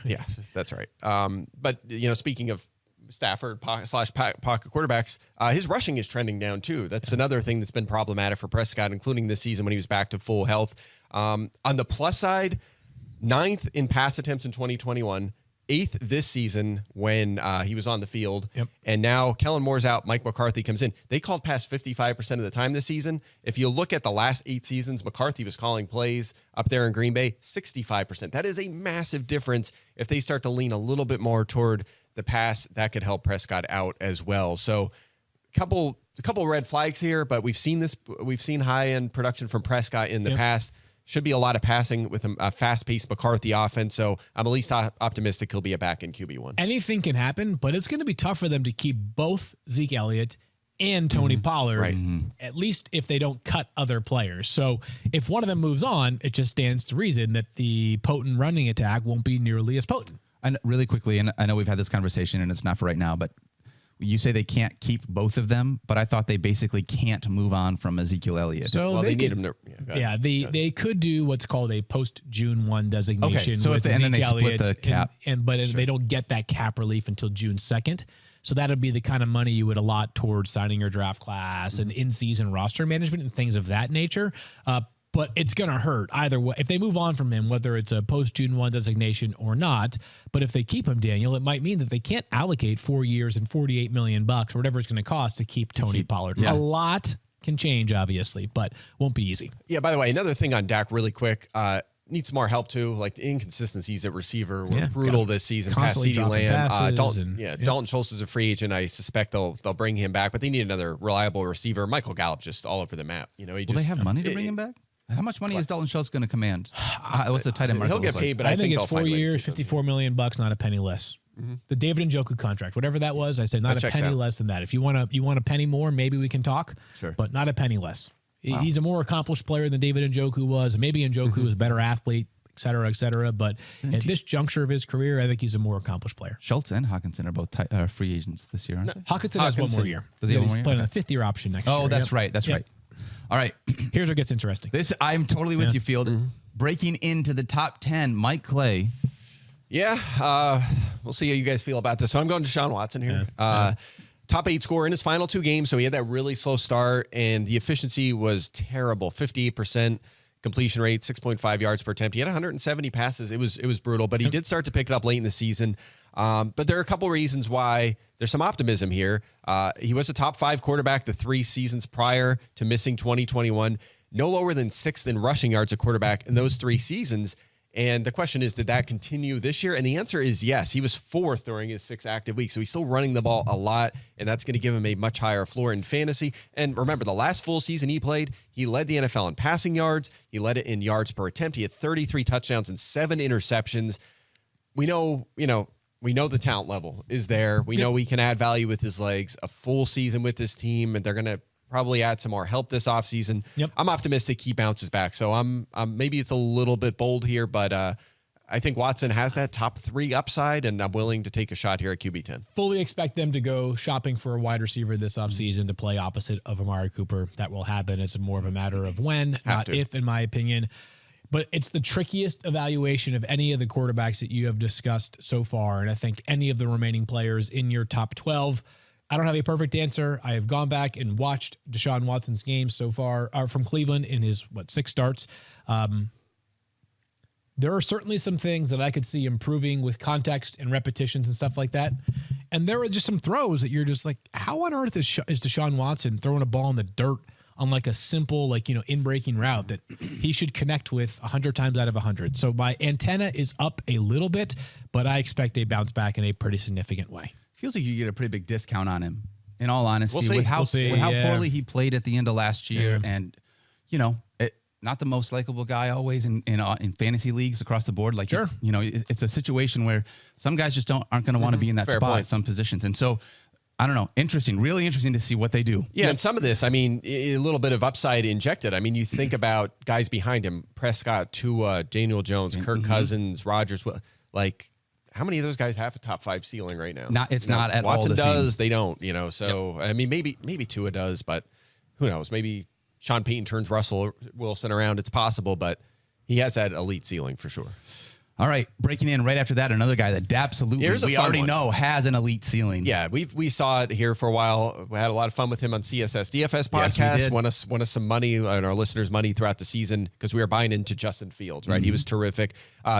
Yeah, that's right. But speaking of Stafford pocket quarterbacks, his rushing is trending down too. That's another thing that's been problematic for Prescott, including this season when he was back to full health. On the plus side, 9th in pass attempts in 2021. 8th this season when he was on the field. Yep. And now Kellen Moore's out. Mike McCarthy comes in. They called pass 55% of the time this season. If you look at the last 8 seasons, McCarthy was calling plays up there in Green Bay, 65%. That is a massive difference. If they start to lean a little bit more toward the pass, that could help Prescott out as well. So a couple red flags here, but we've seen high-end production from Prescott in the past. Should be a lot of passing with a fast-paced McCarthy offense, so I'm at least optimistic he'll be back in QB1. Anything can happen, but it's going to be tough for them to keep both Zeke Elliott and Tony Pollard, at least if they don't cut other players. So if one of them moves on, it just stands to reason that the potent running attack won't be nearly as potent. And really quickly, and I know we've had this conversation, and it's not for right now, but you say they can't keep both of them, but I thought they basically can't move on from Ezekiel Elliott. So they need him to. They could do what's called a post June 1 designation. Okay, so with and then they Elliott split the cap, they don't get that cap relief until June 2nd. So that would be the kind of money you would allot towards signing your draft class and in-season roster management and things of that nature. But it's going to hurt either way. If they move on from him, whether it's a post-June 1 designation or not, but if they keep him, Daniel, it might mean that they can't allocate 4 years and $48 million or whatever it's going to cost to keep Tony Pollard. Yeah. A lot can change, obviously, but won't be easy. Yeah, by the way, another thing on Dak really quick, needs some more help too. Like the inconsistencies at receiver were brutal this season. Past CeeDee Lamb, Dalton Schultz is a free agent. I suspect they'll bring him back, but they need another reliable receiver. Michael Gallup just all over the map. Will they have money to bring him back? How much money is Dalton Schultz going to command? What's the tight end market? He'll get paid, but I think it's they'll 4 find ways years, to keep him. $54 million, not a penny less. The David Njoku contract, whatever that was, I said not That a checks penny out. less than that. If you want a penny more, maybe we can talk. Sure. But not a penny less. He's a more accomplished player than David Njoku was. Maybe Njoku is a better athlete, et cetera, et cetera. But at this juncture of his career, I think he's a more accomplished player. Schultz and Hawkinson are both free agents this year, aren't they? Hawkinson has one more Hawkinson. year. Does he have He's one more year? playing on a 5th-year option next year. Oh, that's Yep. right. That's Yep. right. All right. Here's where it gets interesting. I'm totally with you, Field. Breaking into the top 10, Mike Clay. Yeah, we'll see how you guys feel about this. So I'm going to Deshaun Watson here. Top 8 scorer in his final 2 games. So he had that really slow start, and the efficiency was terrible. 58% completion rate, 6.5 yards per attempt. He had 170 passes. It was brutal, but he did start to pick it up late in the season. But there are a couple reasons why there's some optimism here. He was a top 5 quarterback the 3 seasons prior to missing 2021. No lower than 6th in rushing yards a quarterback in those 3 seasons. And the question is, did that continue this year? And the answer is yes. He was 4th during his 6 active weeks. So he's still running the ball a lot, and that's going to give him a much higher floor in fantasy. And remember, the last full season he played, he led the NFL in passing yards. He led it in yards per attempt. He had 33 touchdowns and 7 interceptions. We know the talent level is there. We know he can add value with his legs. A full season with this team, and they're going to probably add some more help this offseason. Yep. I'm optimistic he bounces back. So I'm maybe it's a little bit bold here, but I think Watson has that top 3 upside, and I'm willing to take a shot here at QB10. Fully expect them to go shopping for a wide receiver this offseason to play opposite of Amari Cooper. That will happen. It's more of a matter of when, not if, in my opinion. But it's the trickiest evaluation of any of the quarterbacks that you have discussed so far. And I think any of the remaining players in your top 12, I don't have a perfect answer. I have gone back and watched Deshaun Watson's games so far from Cleveland in his, 6 starts. There are certainly some things that I could see improving with context and repetitions and stuff like that. And there are just some throws that you're just like, how on earth is Deshaun Watson throwing a ball in the dirt on like a simple, in-breaking route that he should connect with 100 times out of 100. So my antenna is up a little bit, but I expect a bounce back in a pretty significant way. Feels like you get a pretty big discount on him, in all honesty. We'll see. With how, We'll see, with how yeah. poorly he played at the end of last year. And, not the most likable guy always in fantasy leagues across the board. Like, Sure. It's a situation where some guys just aren't going to want to be in that Fair spot point. at some positions. And so, I don't know. Really interesting to see what they do. Yeah, and some of this, a little bit of upside injected. You think about guys behind him, Prescott, Tua, Daniel Jones, Kirk Cousins, Rodgers. Like, how many of those guys have a top 5 ceiling right now? It's not at all Watson the does, same. they don't, So, maybe Tua does, but who knows? Maybe Sean Payton turns Russell Wilson around. It's possible, but he has that elite ceiling for sure. All right, breaking in right after that, another guy that absolutely Here's a we fun already one. know has an elite ceiling. Yeah, we saw it here for a while. We had a lot of fun with him on CSS DFS Yes, we podcast. did. Won us some money and our listeners money throughout the season because we were buying into Justin Fields. Right, he was terrific.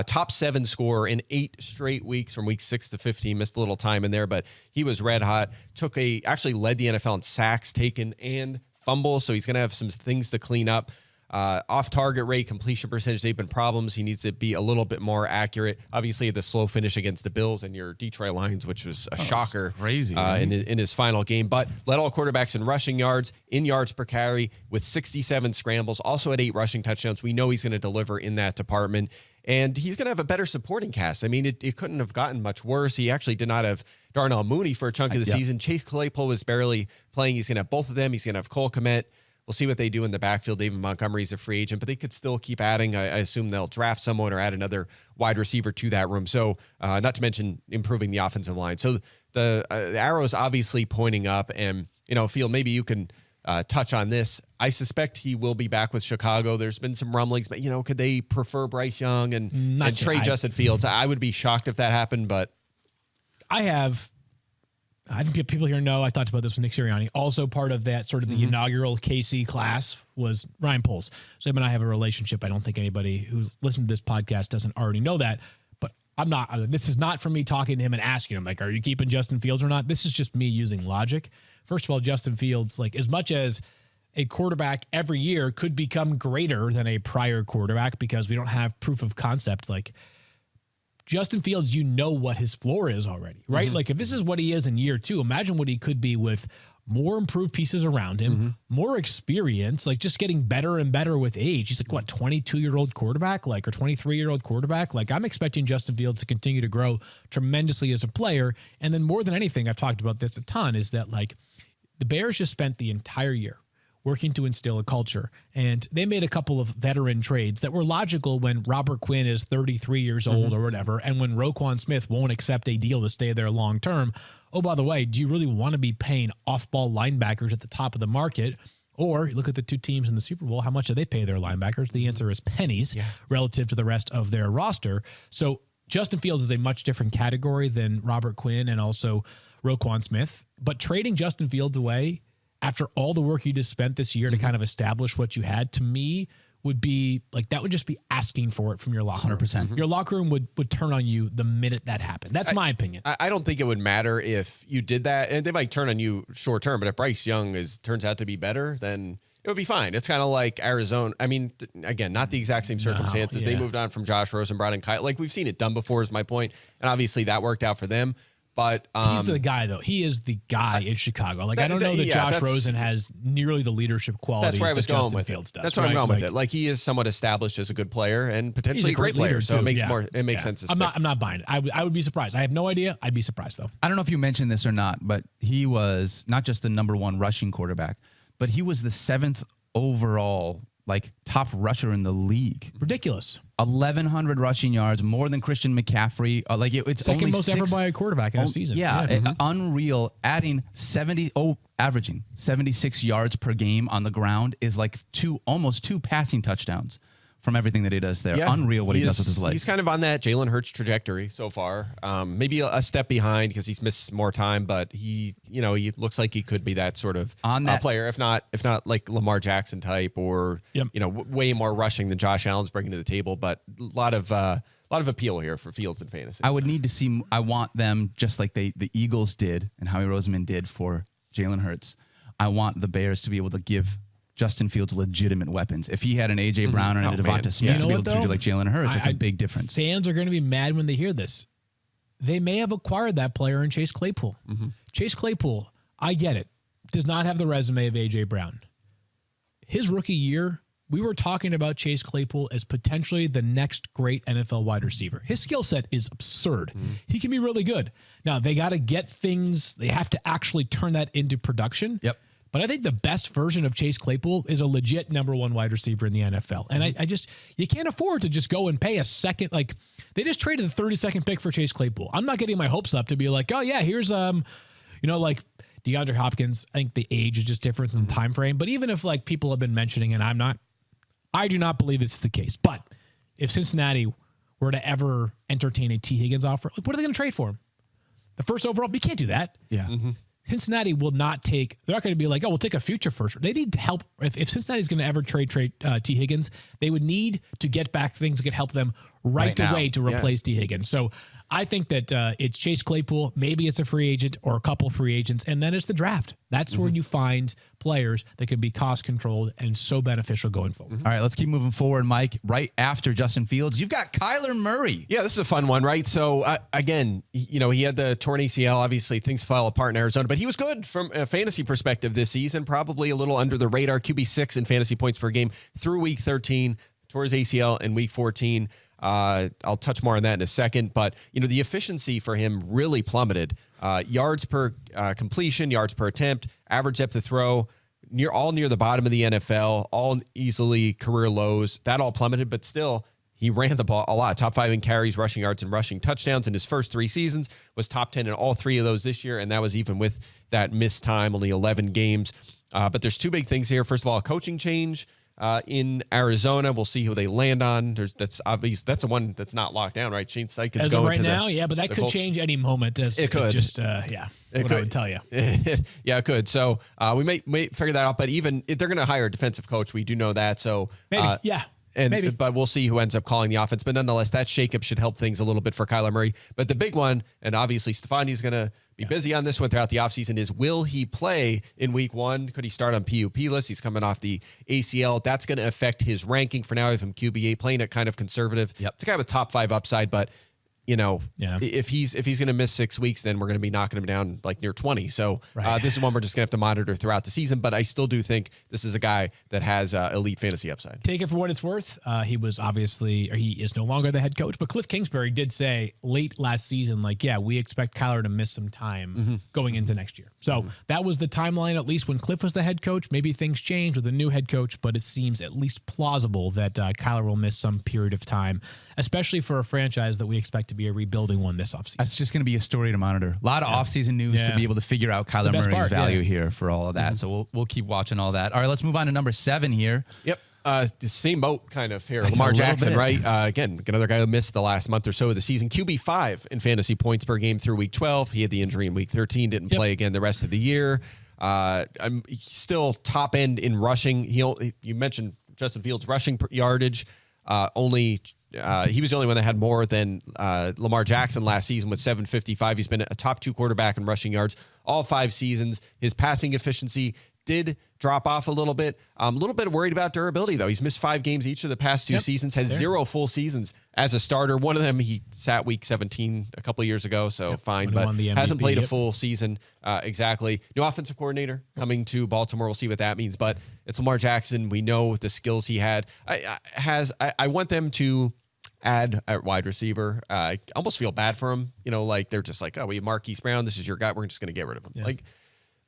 Top 7 scorer in 8 straight weeks from week 6 to 15. Missed a little time in there, but he was red hot. Actually led the NFL in sacks taken and fumbles. So he's going to have some things to clean up. Off target rate, completion percentage, they've been problems. He needs to be a little bit more accurate. Obviously, the slow finish against the Bills and your Detroit Lions, which was a shocker crazy, right? in his final game. But led all quarterbacks in rushing yards, in yards per carry with 67 scrambles, also had 8 rushing touchdowns. We know he's going to deliver in that department. And he's going to have a better supporting cast. It couldn't have gotten much worse. He actually did not have Darnell Mooney for a chunk of the season. Chase Claypool was barely playing. He's going to have both of them. He's going to have Cole Kmet. We'll see what they do in the backfield. David Montgomery's a free agent, but they could still keep adding. I assume they'll draft someone or add another wide receiver to that room. So not to mention improving the offensive line. So the arrow is obviously pointing up. And, Field, maybe you can touch on this. I suspect he will be back with Chicago. There's been some rumblings, but, could they prefer Bryce Young and trade Justin Fields? I would be shocked if that happened, but. I think people here know I talked about this with Nick Sirianni. Also part of that sort of the inaugural KC class was Ryan Poles. So him and I have a relationship. I don't think anybody who's listened to this podcast doesn't already know that. But this is not for me talking to him and asking him, are you keeping Justin Fields or not? This is just me using logic. First of all, Justin Fields, as much as a quarterback every year could become greater than a prior quarterback because we don't have proof of concept, Justin Fields, what his floor is already, right? If this is what he is in year 2, imagine what he could be with more improved pieces around him, more experience, like just getting better and better with age. He's like, what, 22-year-old quarterback, like, or 23-year-old quarterback? Like, I'm expecting Justin Fields to continue to grow tremendously as a player. And then more than anything, I've talked about this a ton, is that, like, the Bears just spent the entire year working to instill a culture. And they made a couple of veteran trades that were logical when Robert Quinn is 33 years old or whatever, and when Roquan Smith won't accept a deal to stay there long term. Oh, by the way, do you really want to be paying off-ball linebackers at the top of the market? Or look at the two teams in the Super Bowl. How much do they pay their linebackers? The answer is pennies relative to the rest of their roster. So Justin Fields is a much different category than Robert Quinn and also Roquan Smith. But trading Justin Fields away after all the work you just spent this year to kind of establish what you had, to me, would be like, that would just be asking for it from your locker room. 100%. Your locker room would turn on you the minute that happened. That's my opinion. I don't think it would matter if you did that, and they might turn on you short term, but if Bryce Young turns out to be better, then it would be fine. It's kind of like Arizona. I mean, again, not the exact same circumstances. They moved on from Josh Rosen, brought in Kyle. Like, we've seen it done before, is my point, and obviously that worked out for them. But he's the guy, though. He is the guy in Chicago. Like, I don't know that Josh Rosen has nearly the leadership qualities that's where I was that going Justin with Fields does. That's where I'm going with it. Like, he is somewhat established as a good player and potentially a great player. So it makes sense to stick. I'm not buying it. I would be surprised. I have no idea. I'd be surprised, though. I don't know if you mentioned this or not, but he was not just the number one rushing quarterback, but he was the 7th overall, like, top rusher in the league. Ridiculous. 1,100 rushing yards, more than Christian McCaffrey. It's Second only most ever by a quarterback in a season. Unreal. Averaging 76 yards per game on the ground is like almost two passing touchdowns from everything that he does there. Yeah, Unreal what he does with his legs. He's kind of on that Jalen Hurts trajectory so far. Maybe a step behind because he's missed more time, but he looks like he could be that sort of player, if not like Lamar Jackson type, or way more rushing than Josh Allen's bringing to the table. But a lot of appeal here for Fields and fantasy. I would need to see. I want them just like the Eagles did and Howie Roseman did for Jalen Hurts. I want the Bears to be able to give Justin Fields legitimate weapons. If he had an A.J. Brown and a Devonta Smith to be able to do like Jalen Hurts, it's a big difference. Fans are going to be mad when they hear this. They may have acquired that player in Chase Claypool. Chase Claypool, I get it, does not have the resume of A.J. Brown. His rookie year, we were talking about Chase Claypool as potentially the next great NFL wide receiver. His skill set is absurd. He can be really good. Now, they got to get things, they have to actually turn that into production. Yep. But I think the best version of Chase Claypool is a legit number one wide receiver in the NFL. And I just, you can't afford to just go and pay a second. Like, they just traded the 32nd pick for Chase Claypool. I'm not getting my hopes up to be like, oh yeah, here's, like DeAndre Hopkins. I think the age is just different than the time frame. But even if like people have been mentioning, and I do not believe this is the case. But if Cincinnati were to ever entertain a T. Higgins offer, like, what are they going to trade for him? The first overall? You can't do that. Yeah. Cincinnati will not take, they're not going to be like, oh, we'll take a future first. They need help. If Cincinnati's going to ever trade T. Higgins, they would need to get back things that could help them right away to replace T. Higgins. So I think that it's Chase Claypool. Maybe it's a free agent or a couple free agents, and then it's the draft. That's where you find players that can be cost controlled and so beneficial going forward. All right, let's keep moving forward, Mike. Right after Justin Fields, you've got Kyler Murray. Yeah, this is a fun one, right? So, again, he had the torn ACL. Obviously, things fell apart in Arizona, but he was good from a fantasy perspective this season, probably a little under the radar, QB6 in fantasy points per game through week 13, tore his ACL in week 14. I'll touch more on that in a second, but the efficiency for him really plummeted. Yards per completion, yards per attempt, average depth of throw, near the bottom of the NFL, all easily career lows. That all plummeted, but still he ran the ball a lot. Top 5 in carries, rushing yards, and rushing touchdowns in his first 3 seasons. Was top 10 in all 3 of those this year, and that was even with that missed time, only 11 games. But there's 2 big things here. First of all, a coaching change. In Arizona, we'll see who they land on. That's obvious. That's the one that's not locked down, right? Shane Steichen's going right to now, but that could change any moment. It could. I would tell you. Yeah, it could. So we may figure that out. But even if they're going to hire a defensive coach, we do know that. So maybe, maybe. But we'll see who ends up calling the offense. But nonetheless, that shakeup should help things a little bit for Kyler Murray. But the big one, and obviously Stefani's going to be busy on this one throughout the offseason, is will he play in week 1? Could he start on PUP list? He's coming off the ACL. That's going to affect his ranking. For now, I have him QB8, playing it kind of conservative. Yep. It's kind of a top 5 upside, but if he's going to miss 6 weeks, then we're going to be knocking him down like near 20. So this is one we're just going to have to monitor throughout the season. But I still do think this is a guy that has elite fantasy upside. Take it for what it's worth. He is no longer the head coach, but Cliff Kingsbury did say late last season, we expect Kyler to miss some time going into next year. So that was the timeline, at least when Cliff was the head coach. Maybe things change with a new head coach, but it seems at least plausible that Kyler will miss some period of time, especially for a franchise that we expect to be a rebuilding one this offseason. That's just going to be a story to monitor. A lot of offseason news to be able to figure out Kyler Murray's value here for all of that. So we'll keep watching all that. All right, let's move on to number 7 here. Yep. The same boat kind of here. Lamar Jackson, right? Again, another guy who missed the last month or so of the season. QB5 in fantasy points per game through week 12. He had the injury in week 13, didn't play again the rest of the year. He's still top end in rushing. You mentioned Justin Fields' rushing yardage. He was the only one that had more than Lamar Jackson last season with 755. He's been a top 2 quarterback in rushing yards all 5 seasons. His passing efficiency did drop off a little bit. I'm a little bit worried about durability, though. He's missed 5 games each of the past 2 seasons, has 0 full seasons as a starter. One of them, he sat week 17 a couple of years ago, so fine, but hasn't played a full season. Exactly. New offensive coordinator coming to Baltimore. We'll see what that means, but it's Lamar Jackson. We know the skills he had. I want them to add at wide receiver. I almost feel bad for him. They're just like, oh, we have Marquise Brown. This is your guy. We're just going to get rid of him. Yeah.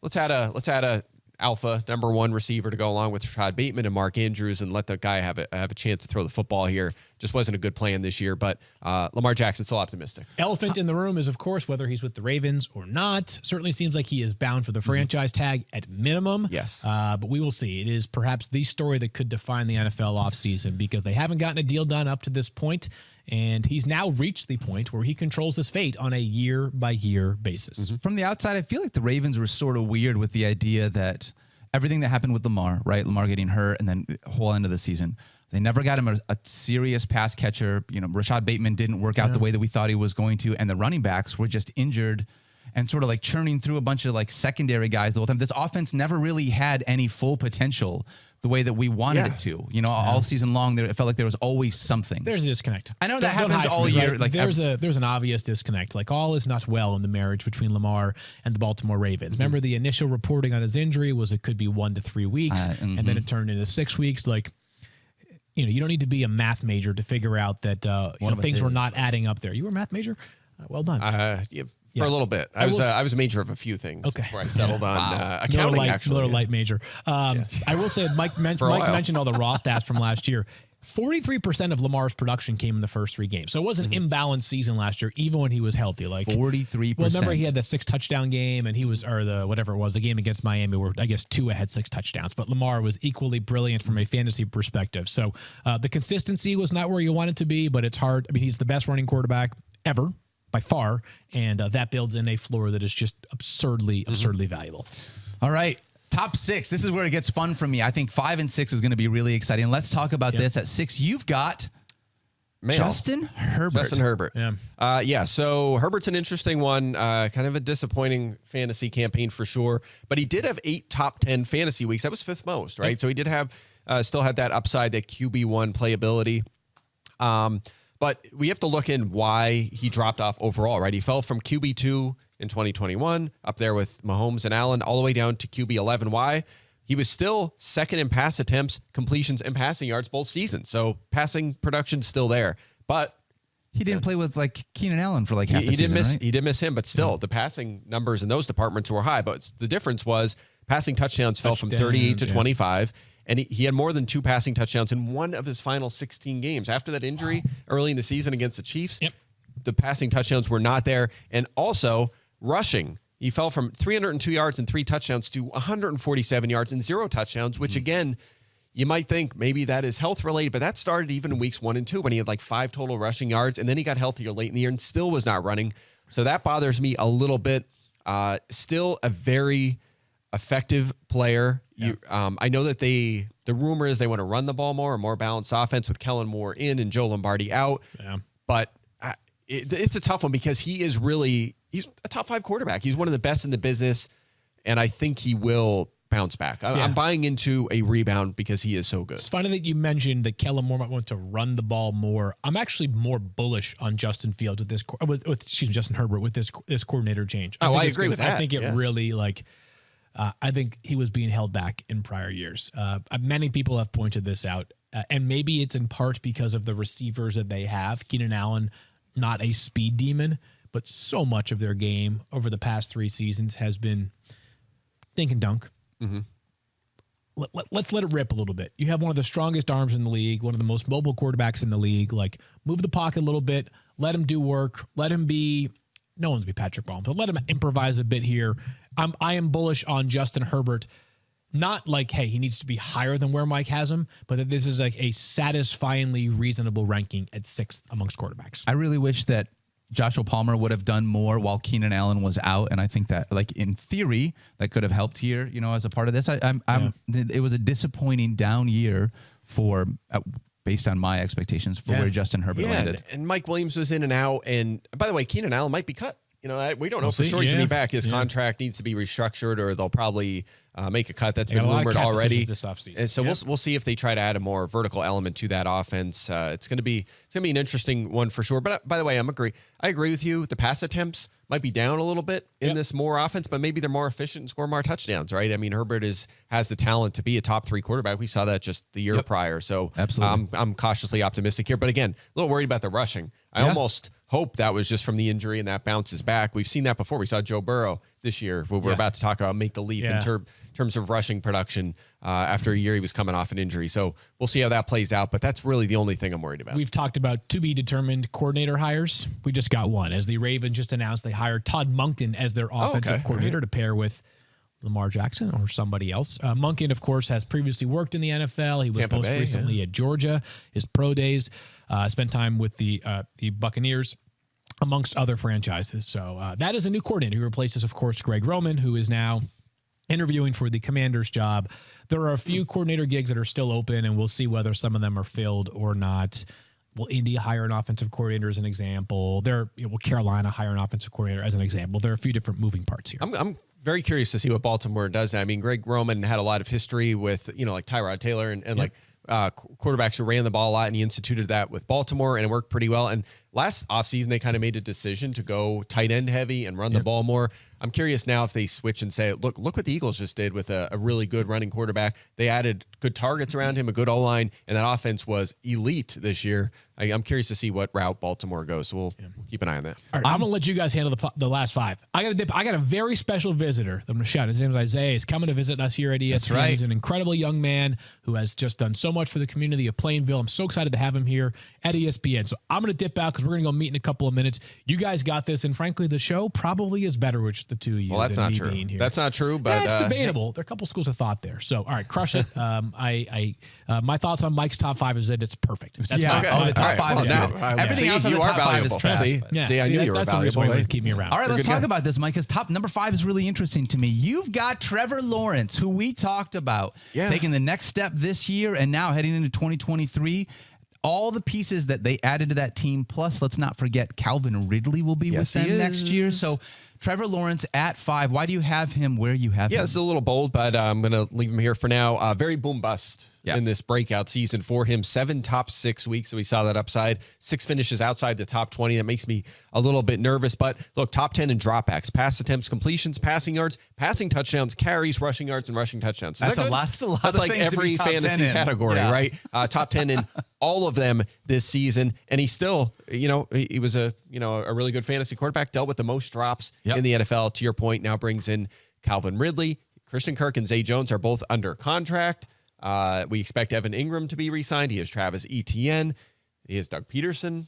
Let's add a alpha number 1 receiver to go along with Rashad Bateman and Mark Andrews and let the guy have a chance to throw the football here. Just wasn't a good plan this year, but Lamar Jackson's still optimistic. Elephant in the room is, of course, whether he's with the Ravens or not. Certainly seems like he is bound for the franchise tag at minimum. Yes. But we will see. It is perhaps the story that could define the NFL offseason because they haven't gotten a deal done up to this point, and he's now reached the point where he controls his fate on a year-by-year basis. From the outside, I feel like the Ravens were sort of weird with the idea that everything that happened with Lamar, right? Lamar getting hurt and then the whole end of the season. They never got him a serious pass catcher. Rashad Bateman didn't work out the way that we thought he was going to, and the running backs were just injured and sort of churning through a bunch of secondary guys the whole time. This offense never really had any full potential the way that we wanted it to. All season long, it felt like there was always something. There's a disconnect. I know that happens all year. Right? There's an obvious disconnect. All is not well in the marriage between Lamar and the Baltimore Ravens. Remember, the initial reporting on his injury was it could be 1 to 3 weeks, and then it turned into 6 weeks. You don't need to be a math major to figure out that things were not adding up there. You were a math major? Well done. For a little bit. I was a major of a few things before I settled on accounting, actually. Miller Light major. I will say, Mike mentioned all the raw stats from last year. 43% of Lamar's production came in the first 3 games. So it was an imbalanced season last year, even when he was healthy. 43%. Well, remember he had the 6 touchdown game, and the game against Miami where I guess Tua had 6 touchdowns. But Lamar was equally brilliant from a fantasy perspective. So the consistency was not where you want it to be, but it's hard. I mean, he's the best running quarterback ever, by far, and that builds in a floor that is just absurdly valuable. All right. Top 6. This is where it gets fun for me. I think 5 and 6 is going to be really exciting. Let's talk about this. At 6, you've got Justin Herbert. Yeah. So Herbert's an interesting one. Kind of a disappointing fantasy campaign for sure. But he did have 8 top 10 fantasy weeks. That was 5th most, right? Yep. So he did have still had that upside, that QB1 playability. But we have to look in why he dropped off overall, right? He fell from QB2 in 2021, up there with Mahomes and Allen, all the way down to QB11. Why? He was still second in pass attempts, completions, and passing yards both seasons. So passing production's still there. But he didn't play with Keenan Allen for half the season, right? He did miss him, but still the passing numbers in those departments were high. But the difference was passing touchdowns fell from 38 to 25. And he had more than 2 passing touchdowns in one of his final 16 games. After that injury early in the season against the Chiefs, the passing touchdowns were not there. And also rushing. He fell from 302 yards and 3 touchdowns to 147 yards and 0 touchdowns, which again, you might think maybe that is health related, but that started even in weeks 1 and 2 when he had 5 total rushing yards, and then he got healthier late in the year and still was not running. So that bothers me a little bit. Still a very effective player. I know that the rumor is they want to run the ball more balanced offense with Kellen Moore in and Joe Lombardi out. Yeah. But it's a tough one because he's a top 5 quarterback. He's one of the best in the business, and I think he will bounce back. I'm buying into a rebound because he is so good. It's funny that you mentioned that Kellen Moore might want to run the ball more. I'm actually more bullish on Justin Fields with this, Justin Herbert with this coordinator change. I agree with that. I think it really I think he was being held back in prior years. Many people have pointed this out, and maybe it's in part because of the receivers that they have. Keenan Allen, not a speed demon, but so much of their game over the past 3 seasons has been dink and dunk. Mm-hmm. Let's let it rip a little bit. You have one of the strongest arms in the league, one of the most mobile quarterbacks in the league. Like, move the pocket a little bit, let him do work, let him be, no one's be Patrick Mahomes, but let him improvise a bit here. I am bullish on Justin Herbert. Not like, hey, he needs to be higher than where Mike has him, but that this is like a satisfyingly reasonable ranking at 6th amongst quarterbacks. I really wish that Joshua Palmer would have done more while Keenan Allen was out, and I think that, like, in theory, that could have helped here. As a part of this, it was a disappointing down year for, based on my expectations, for where Justin Herbert landed. And Mike Williams was in and out. And by the way, Keenan Allen might be cut. We don't know for sure he's going to be back. His contract needs to be restructured, or they'll probably make a cut. That's been rumored already. This offseason. And so we'll see if they try to add a more vertical element to that offense. It's going to be an interesting one for sure. But by the way, I agree with you. The pass attempts might be down a little bit in this more offense, but maybe they're more efficient and score more touchdowns, right? I mean, Herbert has the talent to be a top 3 quarterback. We saw that just the year prior. So absolutely, I'm cautiously optimistic here. But again, a little worried about the rushing. I almost hope that was just from the injury and that bounces back. We've seen that before. We saw Joe Burrow this year. We're about to talk about make the leap in terms of rushing production after a year he was coming off an injury. So we'll see how that plays out. But that's really the only thing I'm worried about. We've talked about to be determined coordinator hires. We just got one. As the Ravens just announced, they hired Todd Monken as their offensive coordinator to pair with Lamar Jackson or somebody else. Monken, of course, has previously worked in the NFL. He was most recently at Georgia. His pro days, spent time with the Buccaneers, amongst other franchises. So that is a new coordinator who replaces, of course, Greg Roman, who is now interviewing for the Commanders job. There are a few coordinator gigs that are still open, and we'll see whether some of them are filled or not. Will Indy hire an offensive coordinator as an example? Will Carolina hire an offensive coordinator as an example? There are a few different moving parts here. I'm very curious to see what Baltimore does. I mean, Greg Roman had a lot of history with, like Tyrod Taylor and like quarterbacks who ran the ball a lot, and he instituted that with Baltimore, and it worked pretty well. And last offseason, they kind of made a decision to go tight end heavy and run the ball more. I'm curious now if they switch and say, look what the Eagles just did with a really good running quarterback. They added good targets around him, a good O-line, and that offense was elite this year. I'm curious to see what route Baltimore goes. So we'll keep an eye on that. All right, I'm going to let you guys handle the last 5. I got a very special visitor. I'm going to shout. His name is Isaiah. He's coming to visit us here at ESPN. That's right. He's an incredible young man who has just done so much for the community of Plainville. I'm so excited to have him here at ESPN. So I'm going to dip out because we're going to go meet in a couple of minutes. You guys got this, and frankly, the show probably is better with the two of you. Well, that's not true. That's not true, but it's debatable. There are a couple schools of thought there. So, all right, crush it. My thoughts on Mike's top 5 is that it's perfect. That's the top 5 is good. Everything else on the top 5 is trash. See, I knew you were that's valuable. That's the way to keep me around. All right, let's talk about this, Mike, because number 5 is really interesting to me. You've got Trevor Lawrence, who we talked about, taking the next step this year and now heading into 2023. All the pieces that they added to that team, plus let's not forget Calvin Ridley will be with them next year. So Trevor Lawrence at 5. Why do you have him where you have him? Yeah, this is a little bold, but I'm going to leave him here for now. Very boom bust in this breakout season for him. 7 top 6 weeks, so we saw that upside. 6 finishes outside the top 20. That makes me a little bit nervous. But look, top 10 in dropbacks, pass attempts, completions, passing yards, passing touchdowns, carries, rushing yards, and rushing touchdowns. That's a lot. That's like every fantasy category, right? Top 10 in all of them this season, and he still, he was a really good fantasy quarterback. Dealt with the most drops in the NFL. To your point, now brings in Calvin Ridley, Christian Kirk, and Zay Jones are both under contract. We expect Evan Ingram to be re-signed. He has Travis Etienne. He has Doug Peterson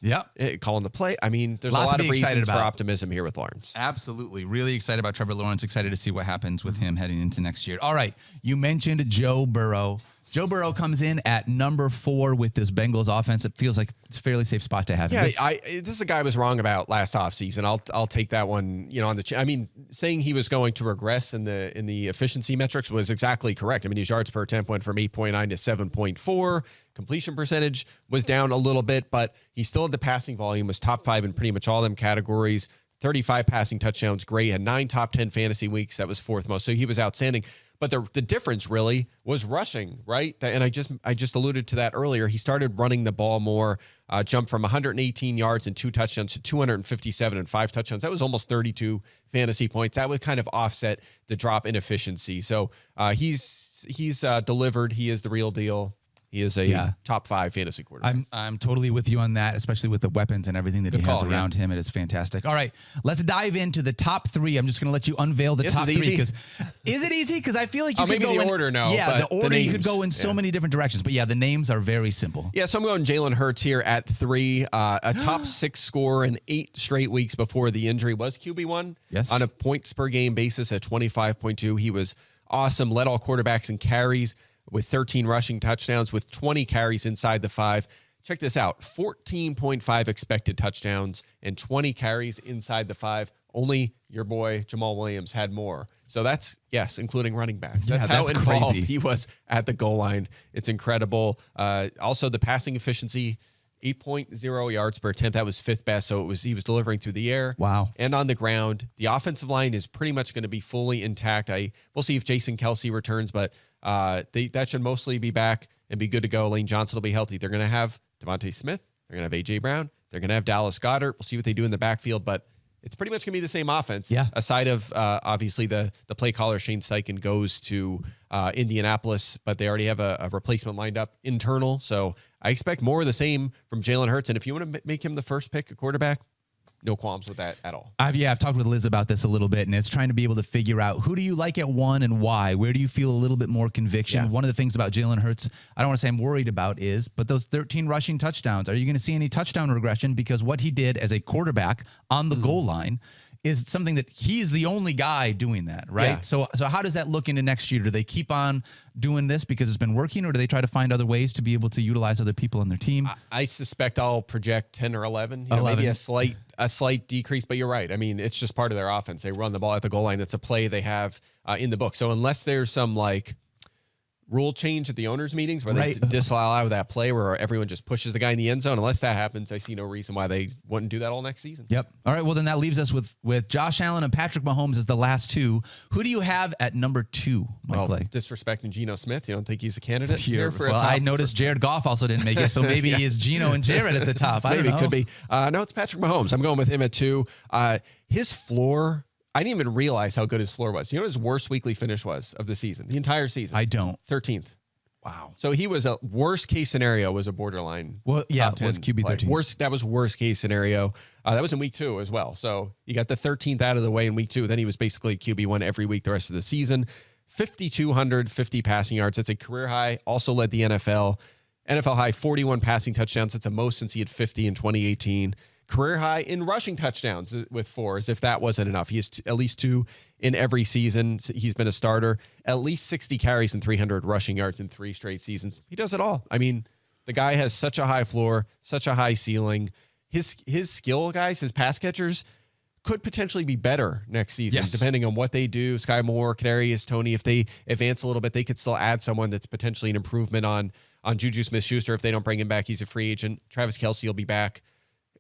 calling the play. I mean, there's a lot of reasons for optimism here with Lawrence. Absolutely. Really excited about Trevor Lawrence. Excited to see what happens with him heading into next year. All right. You mentioned Joe Burrow. Joe Burrow comes in at number 4 with this Bengals offense. It feels like it's a fairly safe spot to have him. Yeah, this is a guy I was wrong about last offseason. I'll take that one, on the I mean, saying he was going to regress in the efficiency metrics was exactly correct. I mean, his yards per attempt went from 8.9 to 7.4. Completion percentage was down a little bit, but he still had the passing volume, was top 5 in pretty much all them categories. 35 passing touchdowns, great. Had 9 top 10 fantasy weeks. That was 4th most. So he was outstanding. But the difference really was rushing, right? And I just alluded to that earlier. He started running the ball more, jumped from 118 yards and 2 touchdowns to 257 and 5 touchdowns. That was almost 32 fantasy points. That would kind of offset the drop in efficiency. So he's delivered. He is the real deal. He is a top 5 fantasy quarterback. I'm totally with you on that, especially with the weapons and everything that he has around him. It is fantastic. All right, let's dive into the top 3. I'm just going to let you unveil the top 3. Is it easy? Because I feel like you could maybe go the order. No, yeah, but the order the you could go in so many different directions. But yeah, the names are very simple. Yeah, so I'm going Jalen Hurts here at 3. A top 6 scorer in 8 straight weeks before the injury was QB1. Yes, on a points per game basis at 25.2. He was awesome. Led all quarterbacks in carries, with 13 rushing touchdowns, with 20 carries inside the 5. Check this out, 14.5 expected touchdowns and 20 carries inside the 5. Only your boy Jamal Williams had more. So that's, yes, including running backs. That's how involved he was at the goal line. It's incredible. Also, the passing efficiency, 8.0 yards per attempt. That was 5th best. So he was delivering through the air. Wow. And on the ground. The offensive line is pretty much going to be fully intact. We'll see if Jason Kelsey returns, but that should mostly be back and be good to go. Lane Johnson will be healthy. They're going to have Devontae Smith. They're going to have A.J. Brown. They're going to have Dallas Goedert. We'll see what they do in the backfield, but it's pretty much going to be the same offense. Yeah. Aside of, obviously, the play caller, Shane Steichen, goes to Indianapolis, but they already have a replacement lined up internal. So I expect more of the same from Jalen Hurts. And if you want to make him the first pick at quarterback, no qualms with that at all. I've talked with Liz about this a little bit, and it's trying to be able to figure out who do you like at 1 and why? Where do you feel a little bit more conviction? Yeah. One of the things about Jalen Hurts, I don't want to say I'm worried about but those 13 rushing touchdowns, are you going to see any touchdown regression? Because what he did as a quarterback on the goal line is something that he's the only guy doing that, right? Yeah. So how does that look into next year? Do they keep on doing this because it's been working, or do they try to find other ways to be able to utilize other people on their team? I suspect I'll project 10 or 11. 11. Maybe a slight decrease, but you're right. I mean, it's just part of their offense. They run the ball at the goal line. That's a play they have in the book. So unless there's some rule change at the owners' meetings where they disallow that play where everyone just pushes the guy in the end zone, unless that happens, I see no reason why they wouldn't do that all next season. Yep. All right. Well, then that leaves us with Josh Allen and Patrick Mahomes as the last 2. Who do you have at number 2, Mike Clay? Disrespecting Geno Smith. You don't think he's a candidate here for well, I noticed Jared Goff also didn't make it, so maybe it's Geno and Jared at the top. I don't know. Maybe it could be. No, it's Patrick Mahomes. I'm going with him at 2. His floor, I didn't even realize how good his floor was. You know what his worst weekly finish was of the season, the entire season? I don't. 13th. Wow. So he was a worst case scenario was a borderline. Well, yeah, it was QB 13. That was worst case scenario. That was in week 2 as well. So you got the 13th out of the way in week 2. Then he was basically QB1 every week the rest of the season. 5,250 passing yards. That's a career high. Also led the NFL high 41 passing touchdowns. That's a most since he had 50 in 2018. Career high in rushing touchdowns with 4, as if that wasn't enough. He has at least 2 in every season. He's been a starter. At least 60 carries and 300 rushing yards in 3 straight seasons. He does it all. I mean, the guy has such a high floor, such a high ceiling. His skill guys, his pass catchers, could potentially be better next season, depending on what they do. Sky Moore, Kadarius Toney, if they advance a little bit, they could still add someone that's potentially an improvement on Juju Smith-Schuster. If they don't bring him back, he's a free agent. Travis Kelce will be back.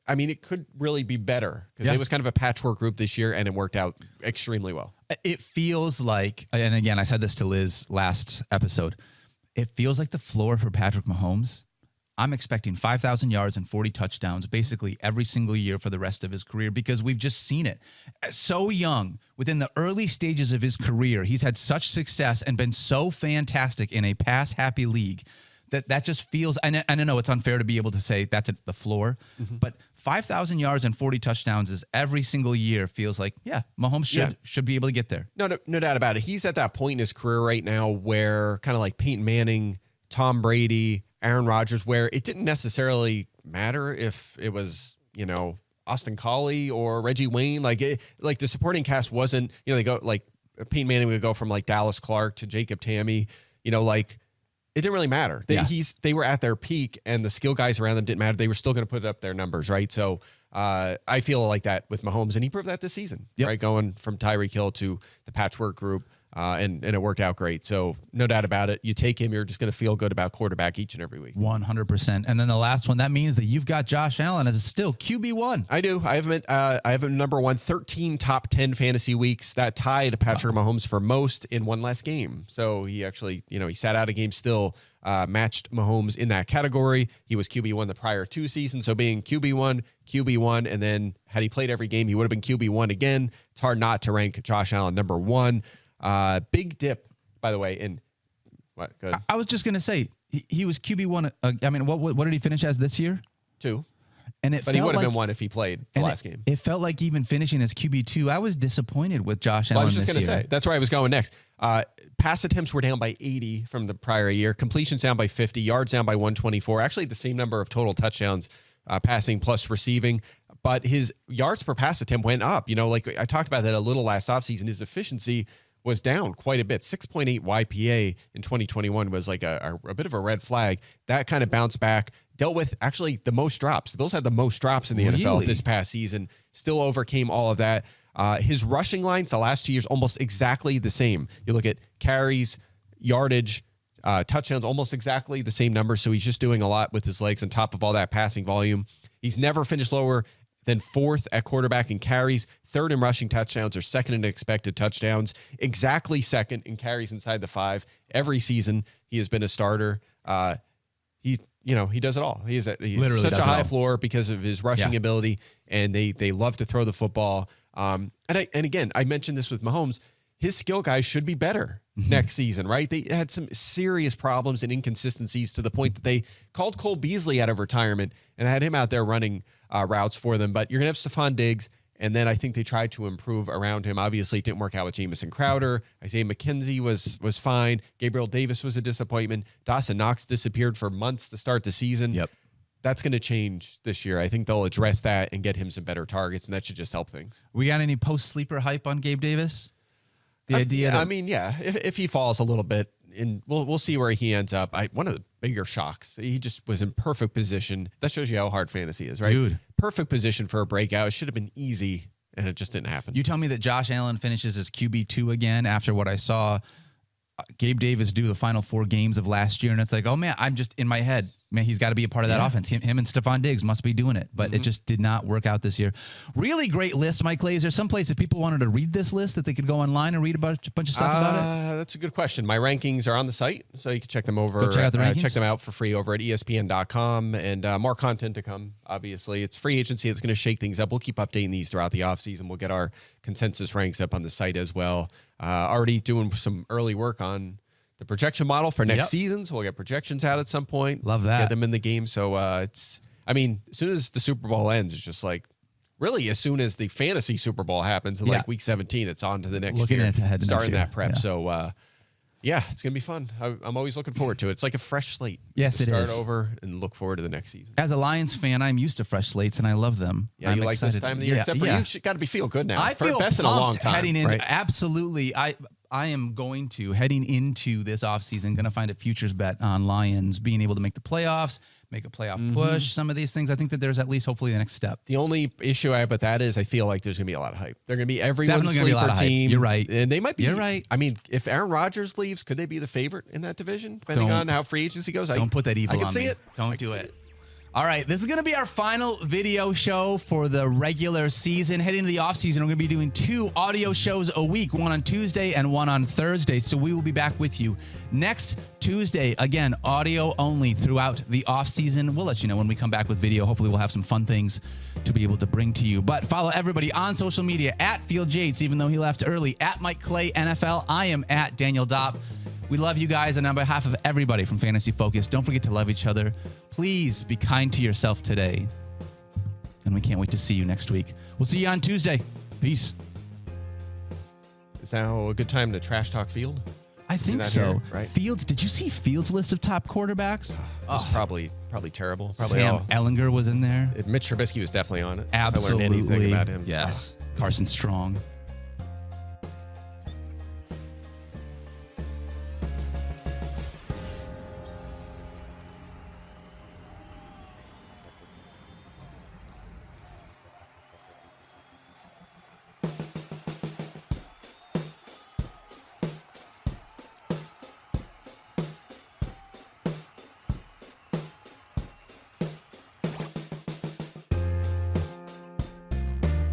I mean, it could really be better because it was kind of a patchwork group this year, and it worked out extremely well. It feels like, and again, I said this to Liz last episode, it feels like the floor for Patrick Mahomes, I'm expecting 5,000 yards and 40 touchdowns basically every single year for the rest of his career because we've just seen it. So young, within the early stages of his career, he's had such success and been so fantastic in a pass-happy league that just feels, and I know it's unfair to be able to say that's at the floor, but 5,000 yards and 40 touchdowns is every single year feels like, Mahomes should be able to get there. No doubt about it. He's at that point in his career right now where kind of like Peyton Manning, Tom Brady, Aaron Rodgers, where it didn't necessarily matter if it was, Austin Collie or Reggie Wayne. Like the supporting cast wasn't, they go like Peyton Manning would go from like Dallas Clark to Jacob Tamme, it didn't really matter. They were at their peak, and the skill guys around them didn't matter. They were still going to put up their numbers, right? So I feel like that with Mahomes, and he proved that this season, right? Going from Tyreek Hill to the patchwork group. and it worked out great. So no doubt about it. You take him, you're just going to feel good about quarterback each and every week. 100%. And then the last one, that means that you've got Josh Allen as still QB1. I do. I have him number one, 13 top 10 fantasy weeks. That tied Patrick Mahomes for most in one less game. So he actually, he sat out a game, still matched Mahomes in that category. He was QB1 the prior 2 seasons. So being QB1, and then had he played every game, he would have been QB1 again. It's hard not to rank Josh Allen number 1. Big dip, by the way. And what? Good. I was just going to say, he was QB1. I mean, what did he finish as this year? 2. And but he would have been 1 if he played the last game. It felt like even finishing as QB2, I was disappointed with Josh Allen. I was just going to say, that's where I was going next. Pass attempts were down by 80 from the prior year. Completions down by 50. Yards down by 124. Actually, the same number of total touchdowns, passing plus receiving. But his yards per pass attempt went up. Like I talked about that a little last offseason. His efficiency was down quite a bit. 6.8 YPA in 2021 was like a bit of a red flag. That kind of bounced back. Dealt with actually the most drops. The Bills had the most drops in the NFL this past season. Still overcame all of that. His rushing lines the last 2 years almost exactly the same. You look at carries, yardage, touchdowns, almost exactly the same numbers. So he's just doing a lot with his legs on top of all that passing volume. He's never finished lower than 4th at quarterback in carries, 3rd in rushing touchdowns, or 2nd in expected touchdowns, exactly 2nd in carries inside the 5. Every season he has been a starter. He does it all. He's such a high floor because of his rushing ability, and they love to throw the football. And again, I mentioned this with Mahomes. His skill guys should be better next season, right? They had some serious problems and inconsistencies to the point that they called Cole Beasley out of retirement and had him out there running routes for them. But you're going to have Stephon Diggs, and then I think they tried to improve around him. Obviously, it didn't work out with Jamison Crowder. Isaiah McKenzie was fine. Gabriel Davis was a disappointment. Dawson Knox disappeared for months to start the season. Yep. That's going to change this year. I think they'll address that and get him some better targets, and that should just help things. We got any post-sleeper hype on Gabe Davis? If he falls a little bit, and we'll see where he ends up. One of the bigger shocks, he just was in perfect position. That shows you how hard fantasy is, right? Dude. Perfect position for a breakout. It should have been easy, and it just didn't happen. You tell me that Josh Allen finishes as QB2 again after what I saw Gabe Davis do the final 4 games of last year, and it's like, oh man, I'm just in my head. Man, he's got to be a part of that offense. Him and Stephon Diggs must be doing it, but it just did not work out this year. Really great list, Mike Clay. Is there some place if people wanted to read this list that they could go online and read a bunch of stuff about it? That's a good question. My rankings are on the site, so you can check them over. Go check out the rankings. Check them out for free over at ESPN.com, and more content to come, obviously. It's free agency. It's going to shake things up. We'll keep updating these throughout the offseason. We'll get our consensus ranks up on the site as well. Already doing some early work on the projection model for next season, so we'll get projections out at some point. Love that. Get them in the game. So as soon as the Super Bowl ends, it's just like, really, as soon as the fantasy Super Bowl happens in like week 17, it's on to the next year. Starting that prep. Yeah. So, it's going to be fun. I'm always looking forward to it. It's like a fresh slate. Yes, it is. Start over and look forward to the next season. As a Lions fan, I'm used to fresh slates, and I love them. Yeah, I'm you like excited. this time of the year? Except for you, got to feel good now. I feel best in a long time. Heading in, right? Absolutely. I am heading into this offseason, going to find a futures bet on Lions being able to make the playoffs, make a playoff push, some of these things. I think that there's at least hopefully the next step. The only issue I have with that is I feel like there's going to be a lot of hype. They're going to be everyone's sleeper team. You're right. And they might be. You're right. I mean, if Aaron Rodgers leaves, could they be the favorite in that division, depending on how free agency goes? Don't put that evil on me. I can see it. Don't do it. All right, this is going to be our final video show for the regular season. Heading into the offseason, we're going to be doing 2 audio shows a week, one on Tuesday and one on Thursday. So we will be back with you next Tuesday. Again, audio only throughout the offseason. We'll let you know when we come back with video. Hopefully we'll have some fun things to be able to bring to you. But follow everybody on social media at Field Yates, even though he left early, at Mike Clay NFL. I am at Daniel Dopp. We love you guys, and on behalf of everybody from Fantasy Focus, don't forget to love each other. Please be kind to yourself today, and we can't wait to see you next week. We'll see you on Tuesday. Peace. Is now a good time to trash talk Field? I think so. Here, right? Fields, did you see Fields' list of top quarterbacks? It was probably terrible. Probably Sam Ellinger was in there. Mitch Trubisky was definitely on it. Absolutely. If I learned anything about him. Yes. Carson Strong.